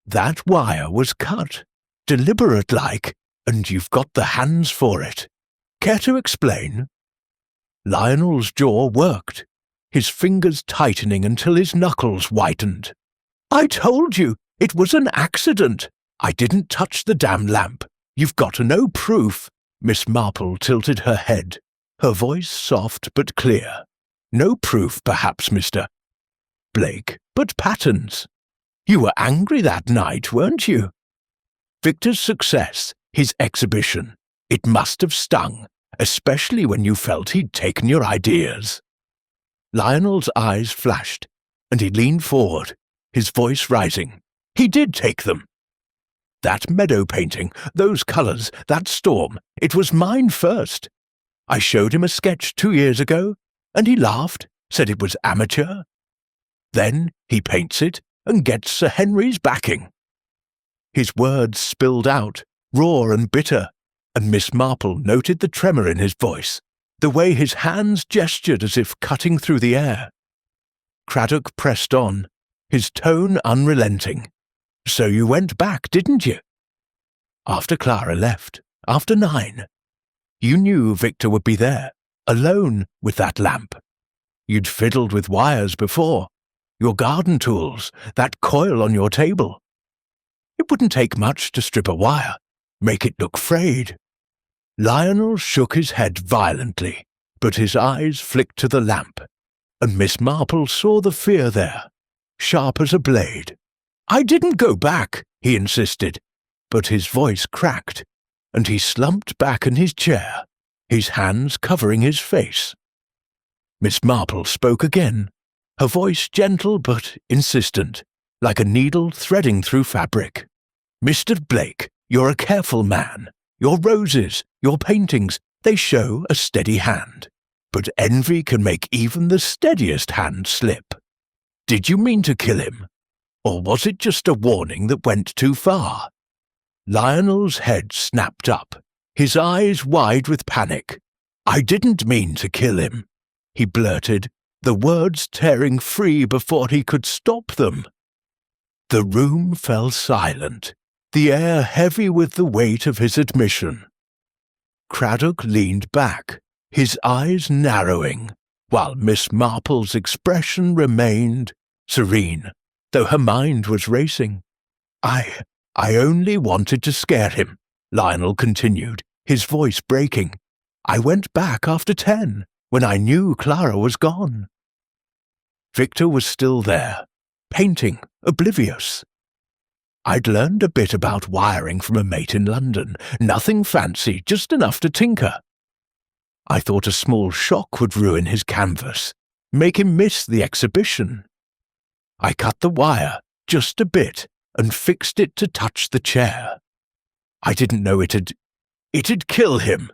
That wire was cut, deliberate-like, and you've got the hands for it. Care to explain?" Lionel's jaw worked, his fingers tightening until his knuckles whitened. "I told you, it was an accident. I didn't touch the damn lamp. You've got no proof." Miss Marple tilted her head, her voice soft but clear. "No proof, perhaps, Mr. Blake, but patterns. You were angry that night, weren't you? Victor's success, his exhibition, it must have stung, especially when you felt he'd taken your ideas." Lionel's eyes flashed, and he leaned forward, his voice rising. "He did take them. That meadow painting, those colours, that storm, it was mine first. I showed him a sketch 2 years ago, and he laughed, said it was amateur. Then he paints it and gets Sir Henry's backing." His words spilled out, raw and bitter, and Miss Marple noted the tremor in his voice, the way his hands gestured as if cutting through the air. Craddock pressed on, his tone unrelenting. "So you went back, didn't you? After Clara left, after 9. You knew Victor would be there, alone with that lamp. You'd fiddled with wires before, your garden tools, that coil on your table. It wouldn't take much to strip a wire, make it look frayed." Lionel shook his head violently, but his eyes flicked to the lamp, and Miss Marple saw the fear there, sharp as a blade. "I didn't go back," he insisted, but his voice cracked, and he slumped back in his chair, his hands covering his face. Miss Marple spoke again, her voice gentle but insistent, like a needle threading through fabric. "Mr. Blake, you're a careful man. Your roses, your paintings, they show a steady hand. But envy can make even the steadiest hand slip. Did you mean to kill him? Or was it just a warning that went too far?" Lionel's head snapped up, his eyes wide with panic. "I didn't mean to kill him," he blurted, the words tearing free before he could stop them. The room fell silent, the air heavy with the weight of his admission. Craddock leaned back, his eyes narrowing, while Miss Marple's expression remained serene, though her mind was racing. I only wanted to scare him," Lionel continued, his voice breaking. "I went back after 10, when I knew Clara was gone. Victor was still there, painting, oblivious. I'd learned a bit about wiring from a mate in London, nothing fancy, just enough to tinker. I thought a small shock would ruin his canvas, make him miss the exhibition. I cut the wire, just a bit, and fixed it to touch the chair. I didn't know it'd kill him."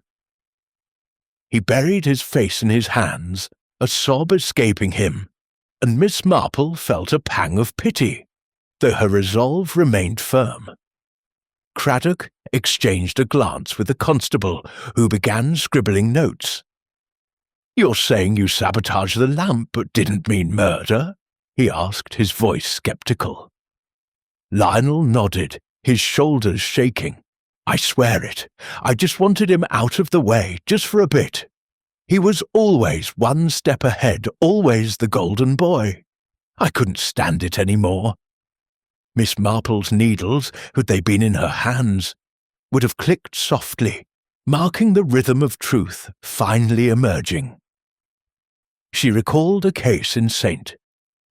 He buried his face in his hands, a sob escaping him, and Miss Marple felt a pang of pity, though her resolve remained firm. Craddock exchanged a glance with the constable, who began scribbling notes. "You're saying you sabotaged the lamp but didn't mean murder?" he asked, his voice sceptical. Lionel nodded, his shoulders shaking. "I swear it. I just wanted him out of the way, just for a bit. He was always one step ahead, always the golden boy. I couldn't stand it any more." Miss Marple's needles, had they been in her hands, would have clicked softly, marking the rhythm of truth finally emerging. She recalled a case in St.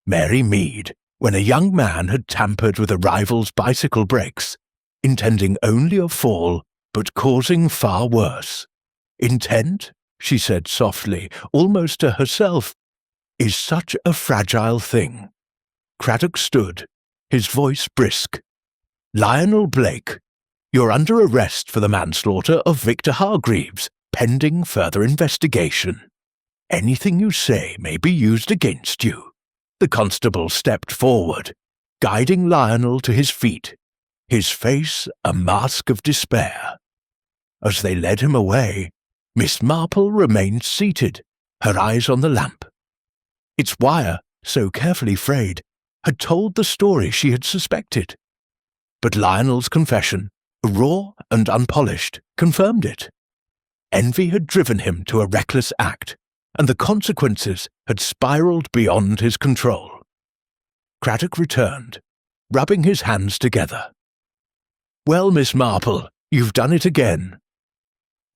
Mary Mead, when a young man had tampered with a rival's bicycle brakes, intending only a fall, but causing far worse. Intent, she said softly, almost to herself, is such a fragile thing. Craddock stood, his voice brisk. Lionel Blake, you're under arrest for the manslaughter of Victor Hargreaves, pending further investigation. Anything you say may be used against you. The constable stepped forward, guiding Lionel to his feet, his face a mask of despair. As they led him away, Miss Marple remained seated, her eyes on the lamp. Its wire, so carefully frayed, had told the story she had suspected. But Lionel's confession, raw and unpolished, confirmed it. Envy had driven him to a reckless act, and the consequences had spiraled beyond his control. Craddock returned, rubbing his hands together. "Well, Miss Marple, you've done it again."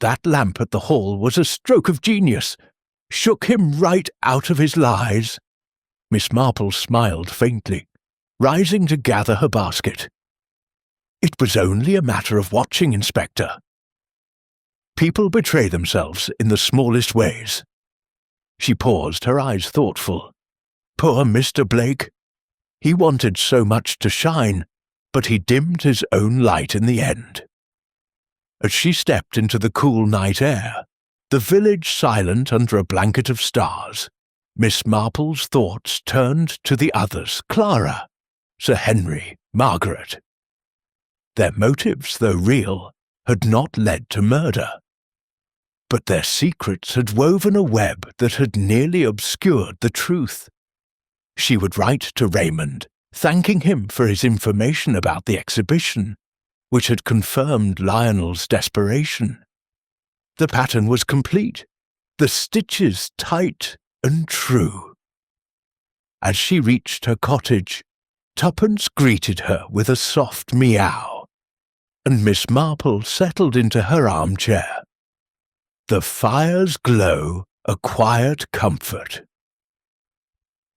That lamp at the hall was a stroke of genius. Shook him right out of his lies. Miss Marple smiled faintly, rising to gather her basket. "It was only a matter of watching, Inspector. People betray themselves in the smallest ways." She paused, her eyes thoughtful. Poor Mr. Blake. He wanted so much to shine, but he dimmed his own light in the end. As she stepped into the cool night air, the village silent under a blanket of stars, Miss Marple's thoughts turned to the others, Clara, Sir Henry, Margaret. Their motives, though real, had not led to murder. But their secrets had woven a web that had nearly obscured the truth. She would write to Raymond, thanking him for his information about the exhibition, which had confirmed Lionel's desperation. The pattern was complete, the stitches tight and true. As she reached her cottage, Tuppence greeted her with a soft meow, and Miss Marple settled into her armchair. The fire's glow a quiet comfort.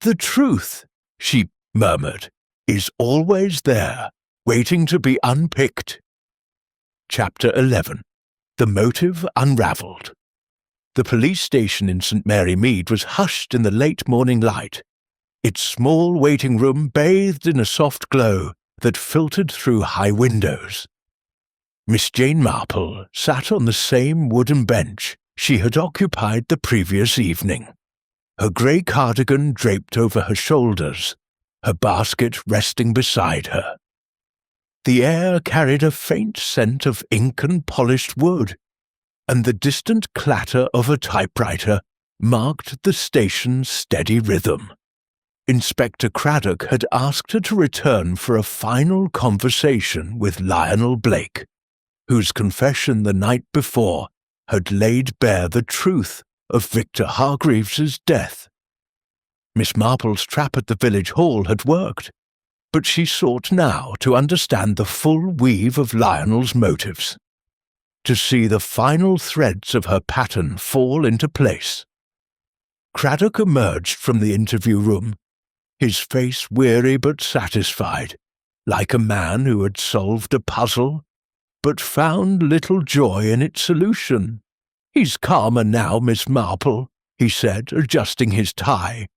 "The truth," she murmured, "is always there, waiting to be unpicked." Chapter 11. The Motive Unravelled. The police station in St. Mary Mead was hushed in the late morning light, its small waiting room bathed in a soft glow that filtered through high windows. Miss Jane Marple sat on the same wooden bench she had occupied the previous evening, her grey cardigan draped over her shoulders, her basket resting beside her. The air carried a faint scent of ink and polished wood, and the distant clatter of a typewriter marked the station's steady rhythm. Inspector Craddock had asked her to return for a final conversation with Lionel Blake, whose confession the night before had laid bare the truth of Victor Hargreaves's death. Miss Marple's trap at the village hall had worked, but she sought now to understand the full weave of Lionel's motives, to see the final threads of her pattern fall into place. Craddock emerged from the interview room, his face weary but satisfied, like a man who had solved a puzzle but found little joy in its solution. "He's calmer now, Miss Marple," he said, adjusting his tie.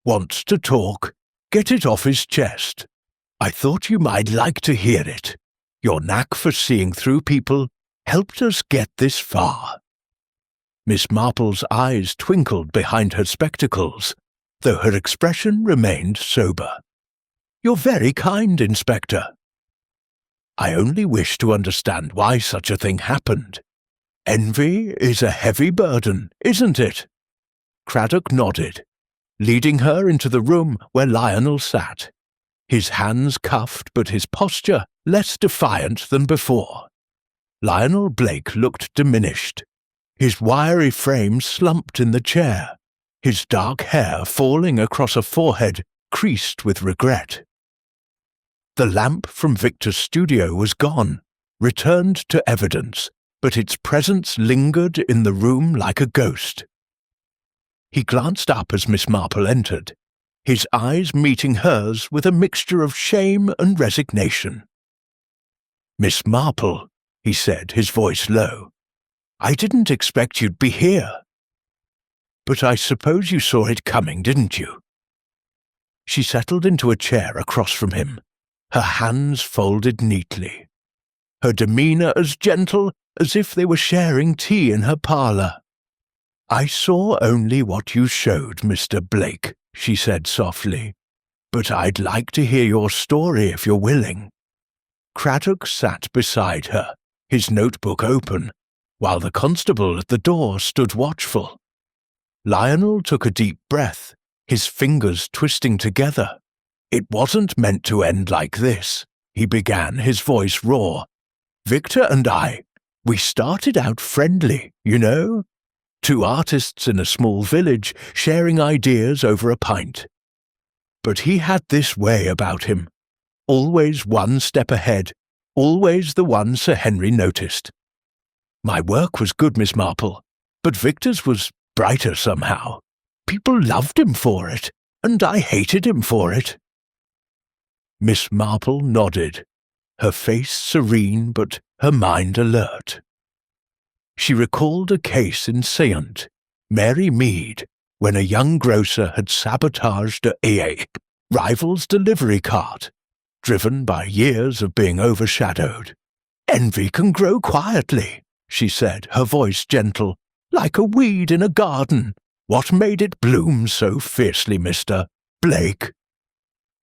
"Wants to talk. Get it off his chest. I thought you might like to hear it. Your knack for seeing through people helped us get this far." Miss Marple's eyes twinkled behind her spectacles, though her expression remained sober. "You're very kind, Inspector." "I only wish to understand why such a thing happened. Envy is a heavy burden, isn't it?" Craddock nodded, leading her into the room where Lionel sat, his hands cuffed but his posture less defiant than before. Lionel Blake looked diminished, his wiry frame slumped in the chair, his dark hair falling across a forehead creased with regret. The lamp from Victor's studio was gone, returned to evidence, but its presence lingered in the room like a ghost. He glanced up as Miss Marple entered, his eyes meeting hers with a mixture of shame and resignation. "Miss Marple," he said, his voice low, "I didn't expect you'd be here. But I suppose you saw it coming, didn't you?" She settled into a chair across from him, her hands folded neatly, her demeanour as gentle as if they were sharing tea in her parlour. "I saw only what you showed, Mr. Blake," she said softly, "but I'd like to hear your story if you're willing." Craddock sat beside her, his notebook open, while the constable at the door stood watchful. Lionel took a deep breath, his fingers twisting together. "It wasn't meant to end like this," he began, his voice raw. "Victor and I, we started out friendly, you know? Two artists in a small village sharing ideas over a pint. But he had this way about him, always one step ahead, always the one Sir Henry noticed. My work was good, Miss Marple, but Victor's was brighter somehow. People loved him for it, and I hated him for it." Miss Marple nodded, her face serene but her mind alert. She recalled a case in Sayent, Mary Mead, when a young grocer had sabotaged a rival's delivery cart, driven by years of being overshadowed. "Envy can grow quietly," she said, her voice gentle, "like a weed in a garden. What made it bloom so fiercely, Mr. Blake?"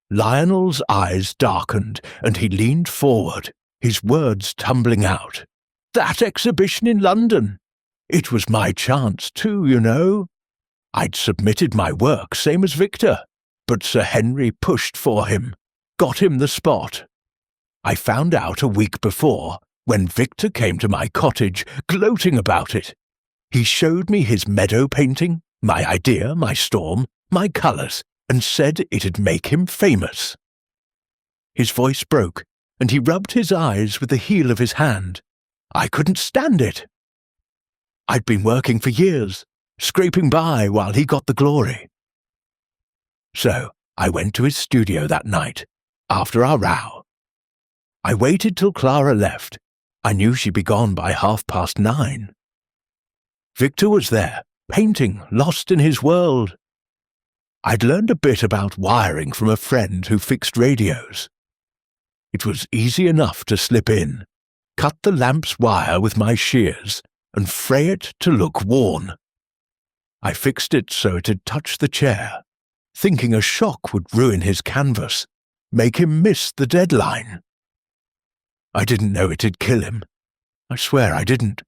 Lionel's eyes darkened, and he leaned forward, his words tumbling out. "That exhibition in London. It was my chance too, you know. I'd submitted my work, same as Victor, but Sir Henry pushed for him, got him the spot. I found out a week before, when Victor came to my cottage, gloating about it. He showed me his meadow painting, my idea, my storm, my colours, and said it'd make him famous." His voice broke, and he rubbed his eyes with the heel of his hand. "I couldn't stand it. I'd been working for years, scraping by while he got the glory. So I went to his studio that night, after our row. I waited till Clara left. I knew she'd be gone by 9:30. Victor was there, painting, lost in his world. I'd learned a bit about wiring from a friend who fixed radios. It was easy enough to slip in, cut the lamp's wire with my shears, and fray it to look worn. I fixed it so it'd touch the chair, thinking a shock would ruin his canvas, make him miss the deadline. I didn't know it'd kill him. I swear I didn't."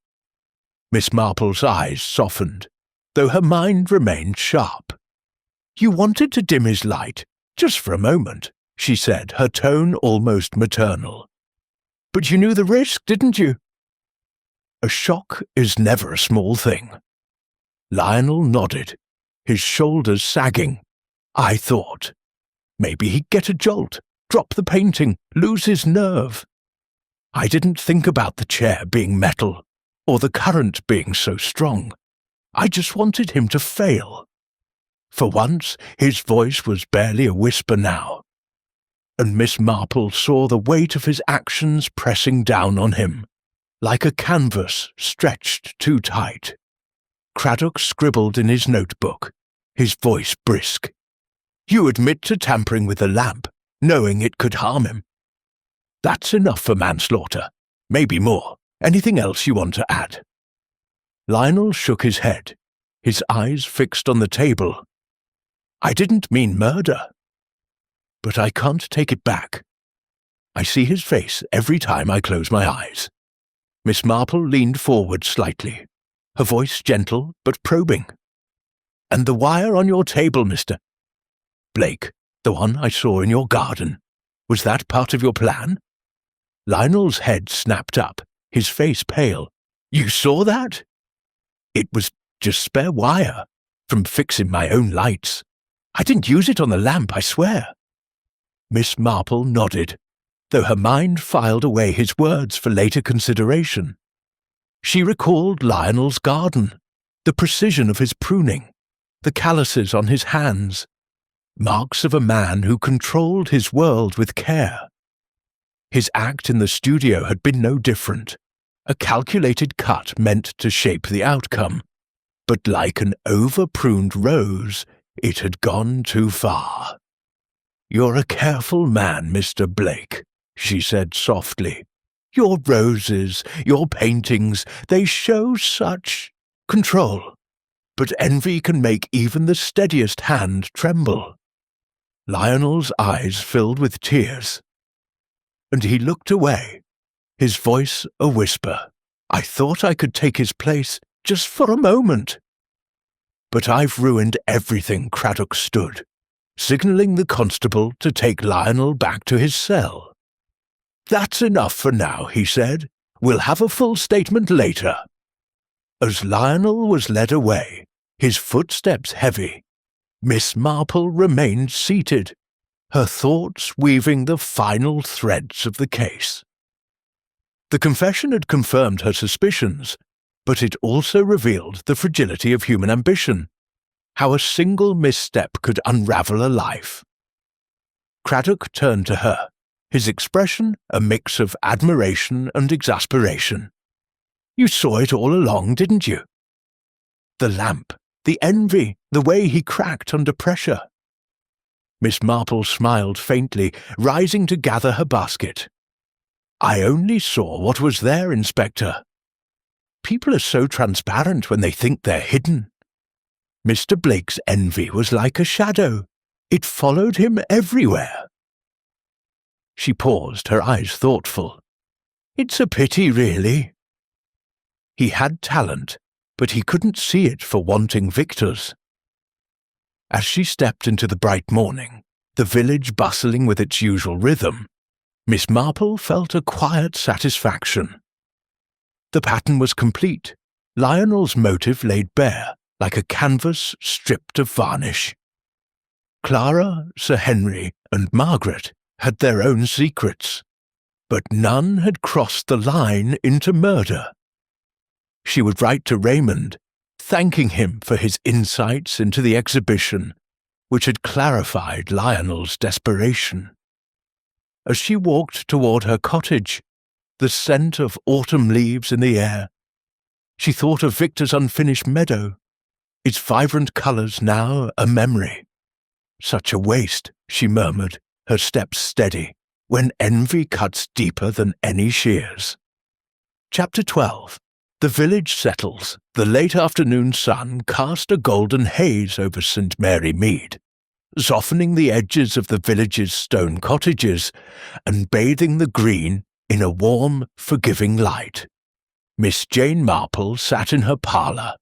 Miss Marple's eyes softened, though her mind remained sharp. "You wanted to dim his light, just for a moment," she said, her tone almost maternal. "But you knew the risk, didn't you?" A shock is never a small thing. Lionel nodded, his shoulders sagging. I thought, maybe he'd get a jolt, drop the painting, lose his nerve. I didn't think about the chair being metal, or the current being so strong. I just wanted him to fail. For once, his voice was barely a whisper now, and Miss Marple saw the weight of his actions pressing down on him, like a canvas stretched too tight. Craddock scribbled in his notebook, his voice brisk. "You admit to tampering with the lamp, knowing it could harm him. That's enough for manslaughter, maybe more. Anything else you want to add?" Lionel shook his head, his eyes fixed on the table. "I didn't mean murder. But I can't take it back. I see his face every time I close my eyes." Miss Marple leaned forward slightly, her voice gentle but probing. "And the wire on your table, Mr. Blake, the one I saw in your garden, was that part of your plan?" Lionel's head snapped up, his face pale. "You saw that?" "It was just spare wire, from fixing my own lights. I didn't use it on the lamp, I swear." Miss Marple nodded, though her mind filed away his words for later consideration. She recalled Lionel's garden, the precision of his pruning, the calluses on his hands, marks of a man who controlled his world with care. His act in the studio had been no different, a calculated cut meant to shape the outcome, but like an over-pruned rose, it had gone too far. "You're a careful man, Mr. Blake," she said softly. "Your roses, your paintings, they show such control, but envy can make even the steadiest hand tremble." Lionel's eyes filled with tears, and he looked away, his voice a whisper. "I thought I could take his place just for a moment. But I've ruined everything." Craddock stood, signalling the constable to take Lionel back to his cell. "That's enough for now," he said. "We'll have a full statement later." As Lionel was led away, his footsteps heavy, Miss Marple remained seated, her thoughts weaving the final threads of the case. The confession had confirmed her suspicions, but it also revealed the fragility of human ambition, how a single misstep could unravel a life. Craddock turned to her, his expression a mix of admiration and exasperation. "You saw it all along, didn't you? The lamp, the envy, the way he cracked under pressure." Miss Marple smiled faintly, rising to gather her basket. "I only saw what was there, Inspector. People are so transparent when they think they're hidden. Mr. Blake's envy was like a shadow. It followed him everywhere." She paused, her eyes thoughtful. "It's a pity, really. He had talent, but he couldn't see it for wanting victors." As she stepped into the bright morning, the village bustling with its usual rhythm, Miss Marple felt a quiet satisfaction. The pattern was complete, Lionel's motive laid bare, like a canvas stripped of varnish. Clara, Sir Henry, and Margaret had their own secrets, but none had crossed the line into murder. She would write to Raymond, thanking him for his insights into the exhibition, which had clarified Lionel's desperation. As she walked toward her cottage, the scent of autumn leaves in the air, she thought of Victor's unfinished meadow, its vibrant colours now a memory. "Such a waste," she murmured, her steps steady, "when envy cuts deeper than any shears." Chapter 12. The village settles. The late afternoon sun cast a golden haze over St. Mary Mead, softening the edges of the village's stone cottages and bathing the green in a warm, forgiving light. Miss Jane Marple sat in her parlour,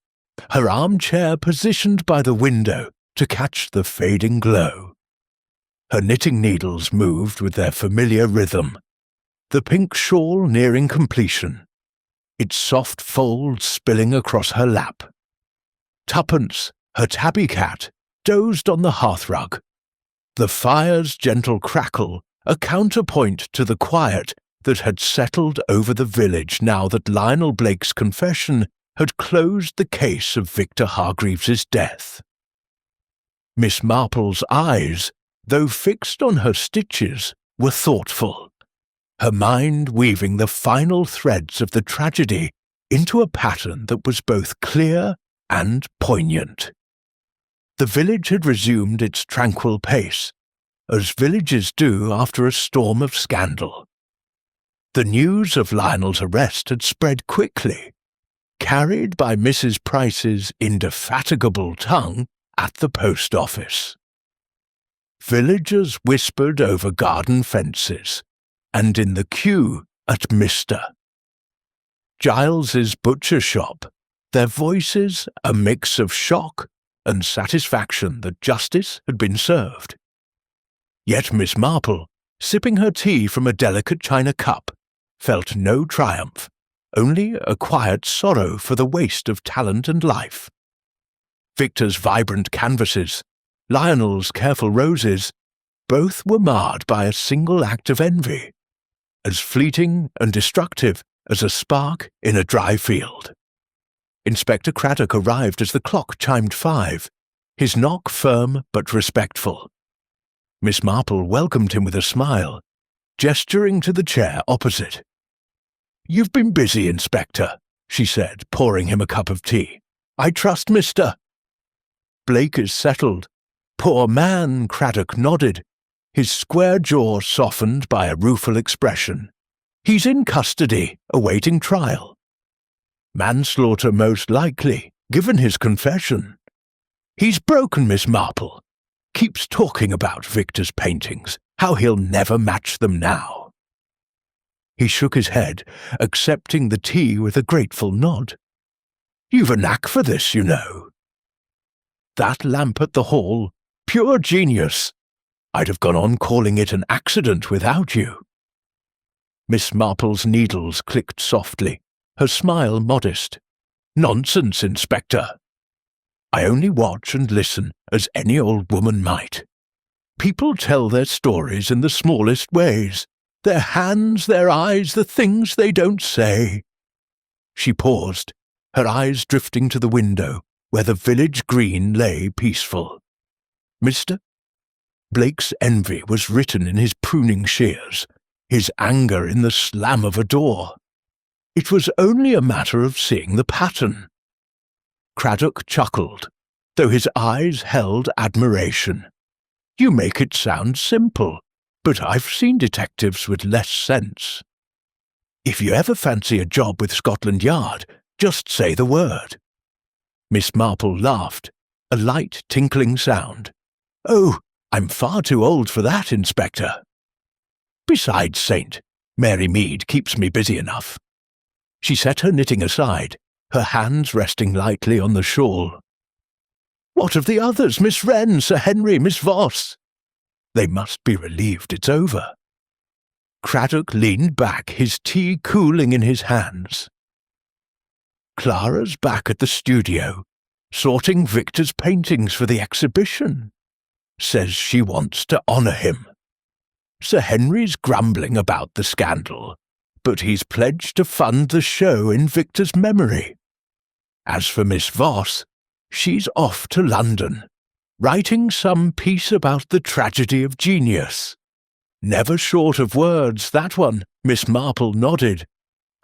her armchair positioned by the window to catch the fading glow. Her knitting needles moved with their familiar rhythm, the pink shawl nearing completion, its soft folds spilling across her lap. Tuppence, her tabby cat, dozed on the hearthrug, the fire's gentle crackle a counterpoint to the quiet that had settled over the village now that Lionel Blake's confession had closed the case of Victor Hargreaves's death. Miss Marple's eyes, though fixed on her stitches, were thoughtful, her mind weaving the final threads of the tragedy into a pattern that was both clear and poignant. The village had resumed its tranquil pace, as villages do after a storm of scandal. The news of Lionel's arrest had spread quickly, carried by Mrs. Price's indefatigable tongue at the post office. Villagers whispered over garden fences, and in the queue at Mr. Giles's butcher shop, their voices a mix of shock and satisfaction that justice had been served. Yet Miss Marple, sipping her tea from a delicate china cup, felt no triumph, only a quiet sorrow for the waste of talent and life. Victor's vibrant canvases, Lionel's careful roses, both were marred by a single act of envy, as fleeting and destructive as a spark in a dry field. Inspector Craddock arrived as the clock chimed 5, his knock firm but respectful. Miss Marple welcomed him with a smile, gesturing to the chair opposite. "You've been busy, Inspector," she said, pouring him a cup of tea. "I trust Mr. Blake is settled." "Poor man," Craddock nodded, his square jaw softened by a rueful expression. "He's in custody, awaiting trial. Manslaughter most likely, given his confession. He's broken, Miss Marple. Keeps talking about Victor's paintings, how he'll never match them now." He shook his head, accepting the tea with a grateful nod. "You've a knack for this, you know." "That lamp at the hall, pure genius. I'd have gone on calling it an accident without you." Miss Marple's needles clicked softly, her smile modest. "Nonsense, Inspector. I only watch and listen as any old woman might. People tell their stories in the smallest ways, their hands, their eyes, the things they don't say." She paused, her eyes drifting to the window, where the village green lay peaceful. "Mr. Blake's envy was written in his pruning shears, his anger in the slam of a door. It was only a matter of seeing the pattern." Craddock chuckled, though his eyes held admiration. "You make it sound simple, but I've seen detectives with less sense. If you ever fancy a job with Scotland Yard, just say the word." Miss Marple laughed, a light tinkling sound. "Oh, I'm far too old for that, Inspector. Besides, Saint, Mary Mead keeps me busy enough." She set her knitting aside, her hands resting lightly on the shawl. "What of the others, Miss Wren, Sir Henry, Miss Voss?" "They must be relieved it's over." Craddock leaned back, his tea cooling in his hands. "Clara's back at the studio, sorting Victor's paintings for the exhibition. Says she wants to honour him. Sir Henry's grumbling about the scandal, but he's pledged to fund the show in Victor's memory. As for Miss Voss, she's off to London, writing some piece about the tragedy of genius. Never short of words, that one," Miss Marple nodded,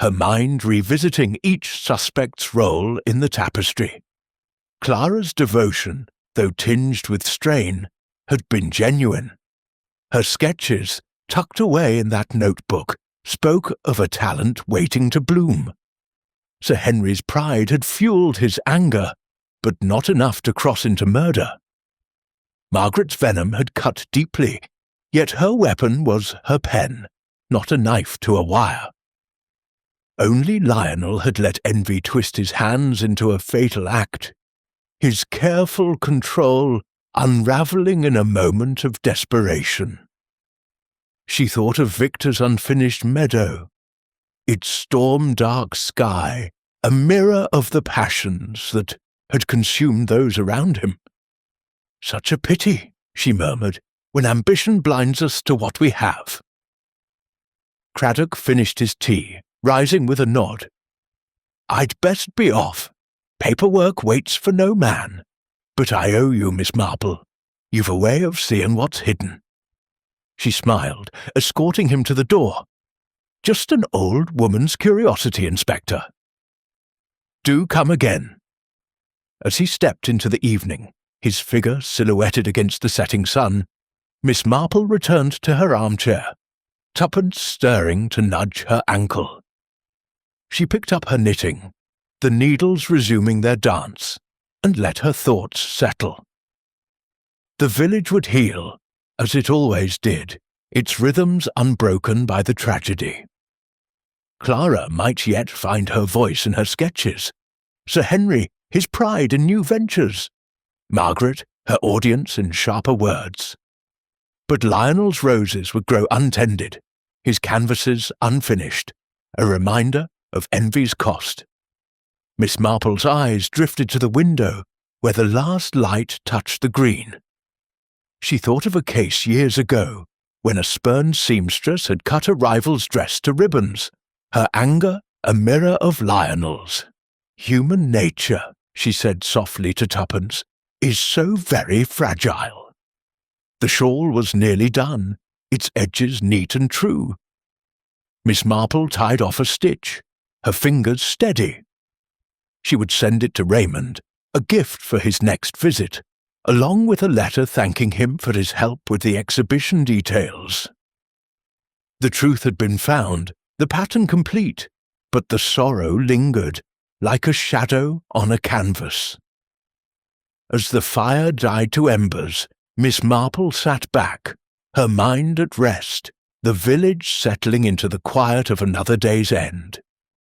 her mind revisiting each suspect's role in the tapestry. Clara's devotion, though tinged with strain, had been genuine. Her sketches, tucked away in that notebook, spoke of a talent waiting to bloom. Sir Henry's pride had fueled his anger, but not enough to cross into murder. Margaret's venom had cut deeply, yet her weapon was her pen, not a knife to a wire. Only Lionel had let envy twist his hands into a fatal act, his careful control unravelling in a moment of desperation. She thought of Victor's unfinished meadow, its storm-dark sky, a mirror of the passions that had consumed those around him. "Such a pity," she murmured, "when ambition blinds us to what we have." Craddock finished his tea, rising with a nod. "I'd best be off. Paperwork waits for no man. But I owe you, Miss Marple. You've a way of seeing what's hidden." She smiled, escorting him to the door. "Just an old woman's curiosity, Inspector." "Do come again." As he stepped into the evening, his figure silhouetted against the setting sun, Miss Marple returned to her armchair, tuppence stirring to nudge her ankle. She picked up her knitting, the needles resuming their dance, and let her thoughts settle. The village would heal, as it always did, its rhythms unbroken by the tragedy. Clara might yet find her voice in her sketches, Sir Henry his pride in new ventures, Margaret her audience in sharper words. But Lionel's roses would grow untended, his canvases unfinished, a reminder of envy's cost. Miss Marple's eyes drifted to the window, where the last light touched the green. She thought of a case years ago, when a spurned seamstress had cut a rival's dress to ribbons, her anger a mirror of Lionel's. "Human nature," she said softly to Tuppence, "is so very fragile." The shawl was nearly done, its edges neat and true. Miss Marple tied off a stitch, her fingers steady. She would send it to Raymond, a gift for his next visit, along with a letter thanking him for his help with the exhibition details. The truth had been found, the pattern complete, but the sorrow lingered, like a shadow on a canvas. As the fire died to embers, Miss Marple sat back, her mind at rest, the village settling into the quiet of another day's end.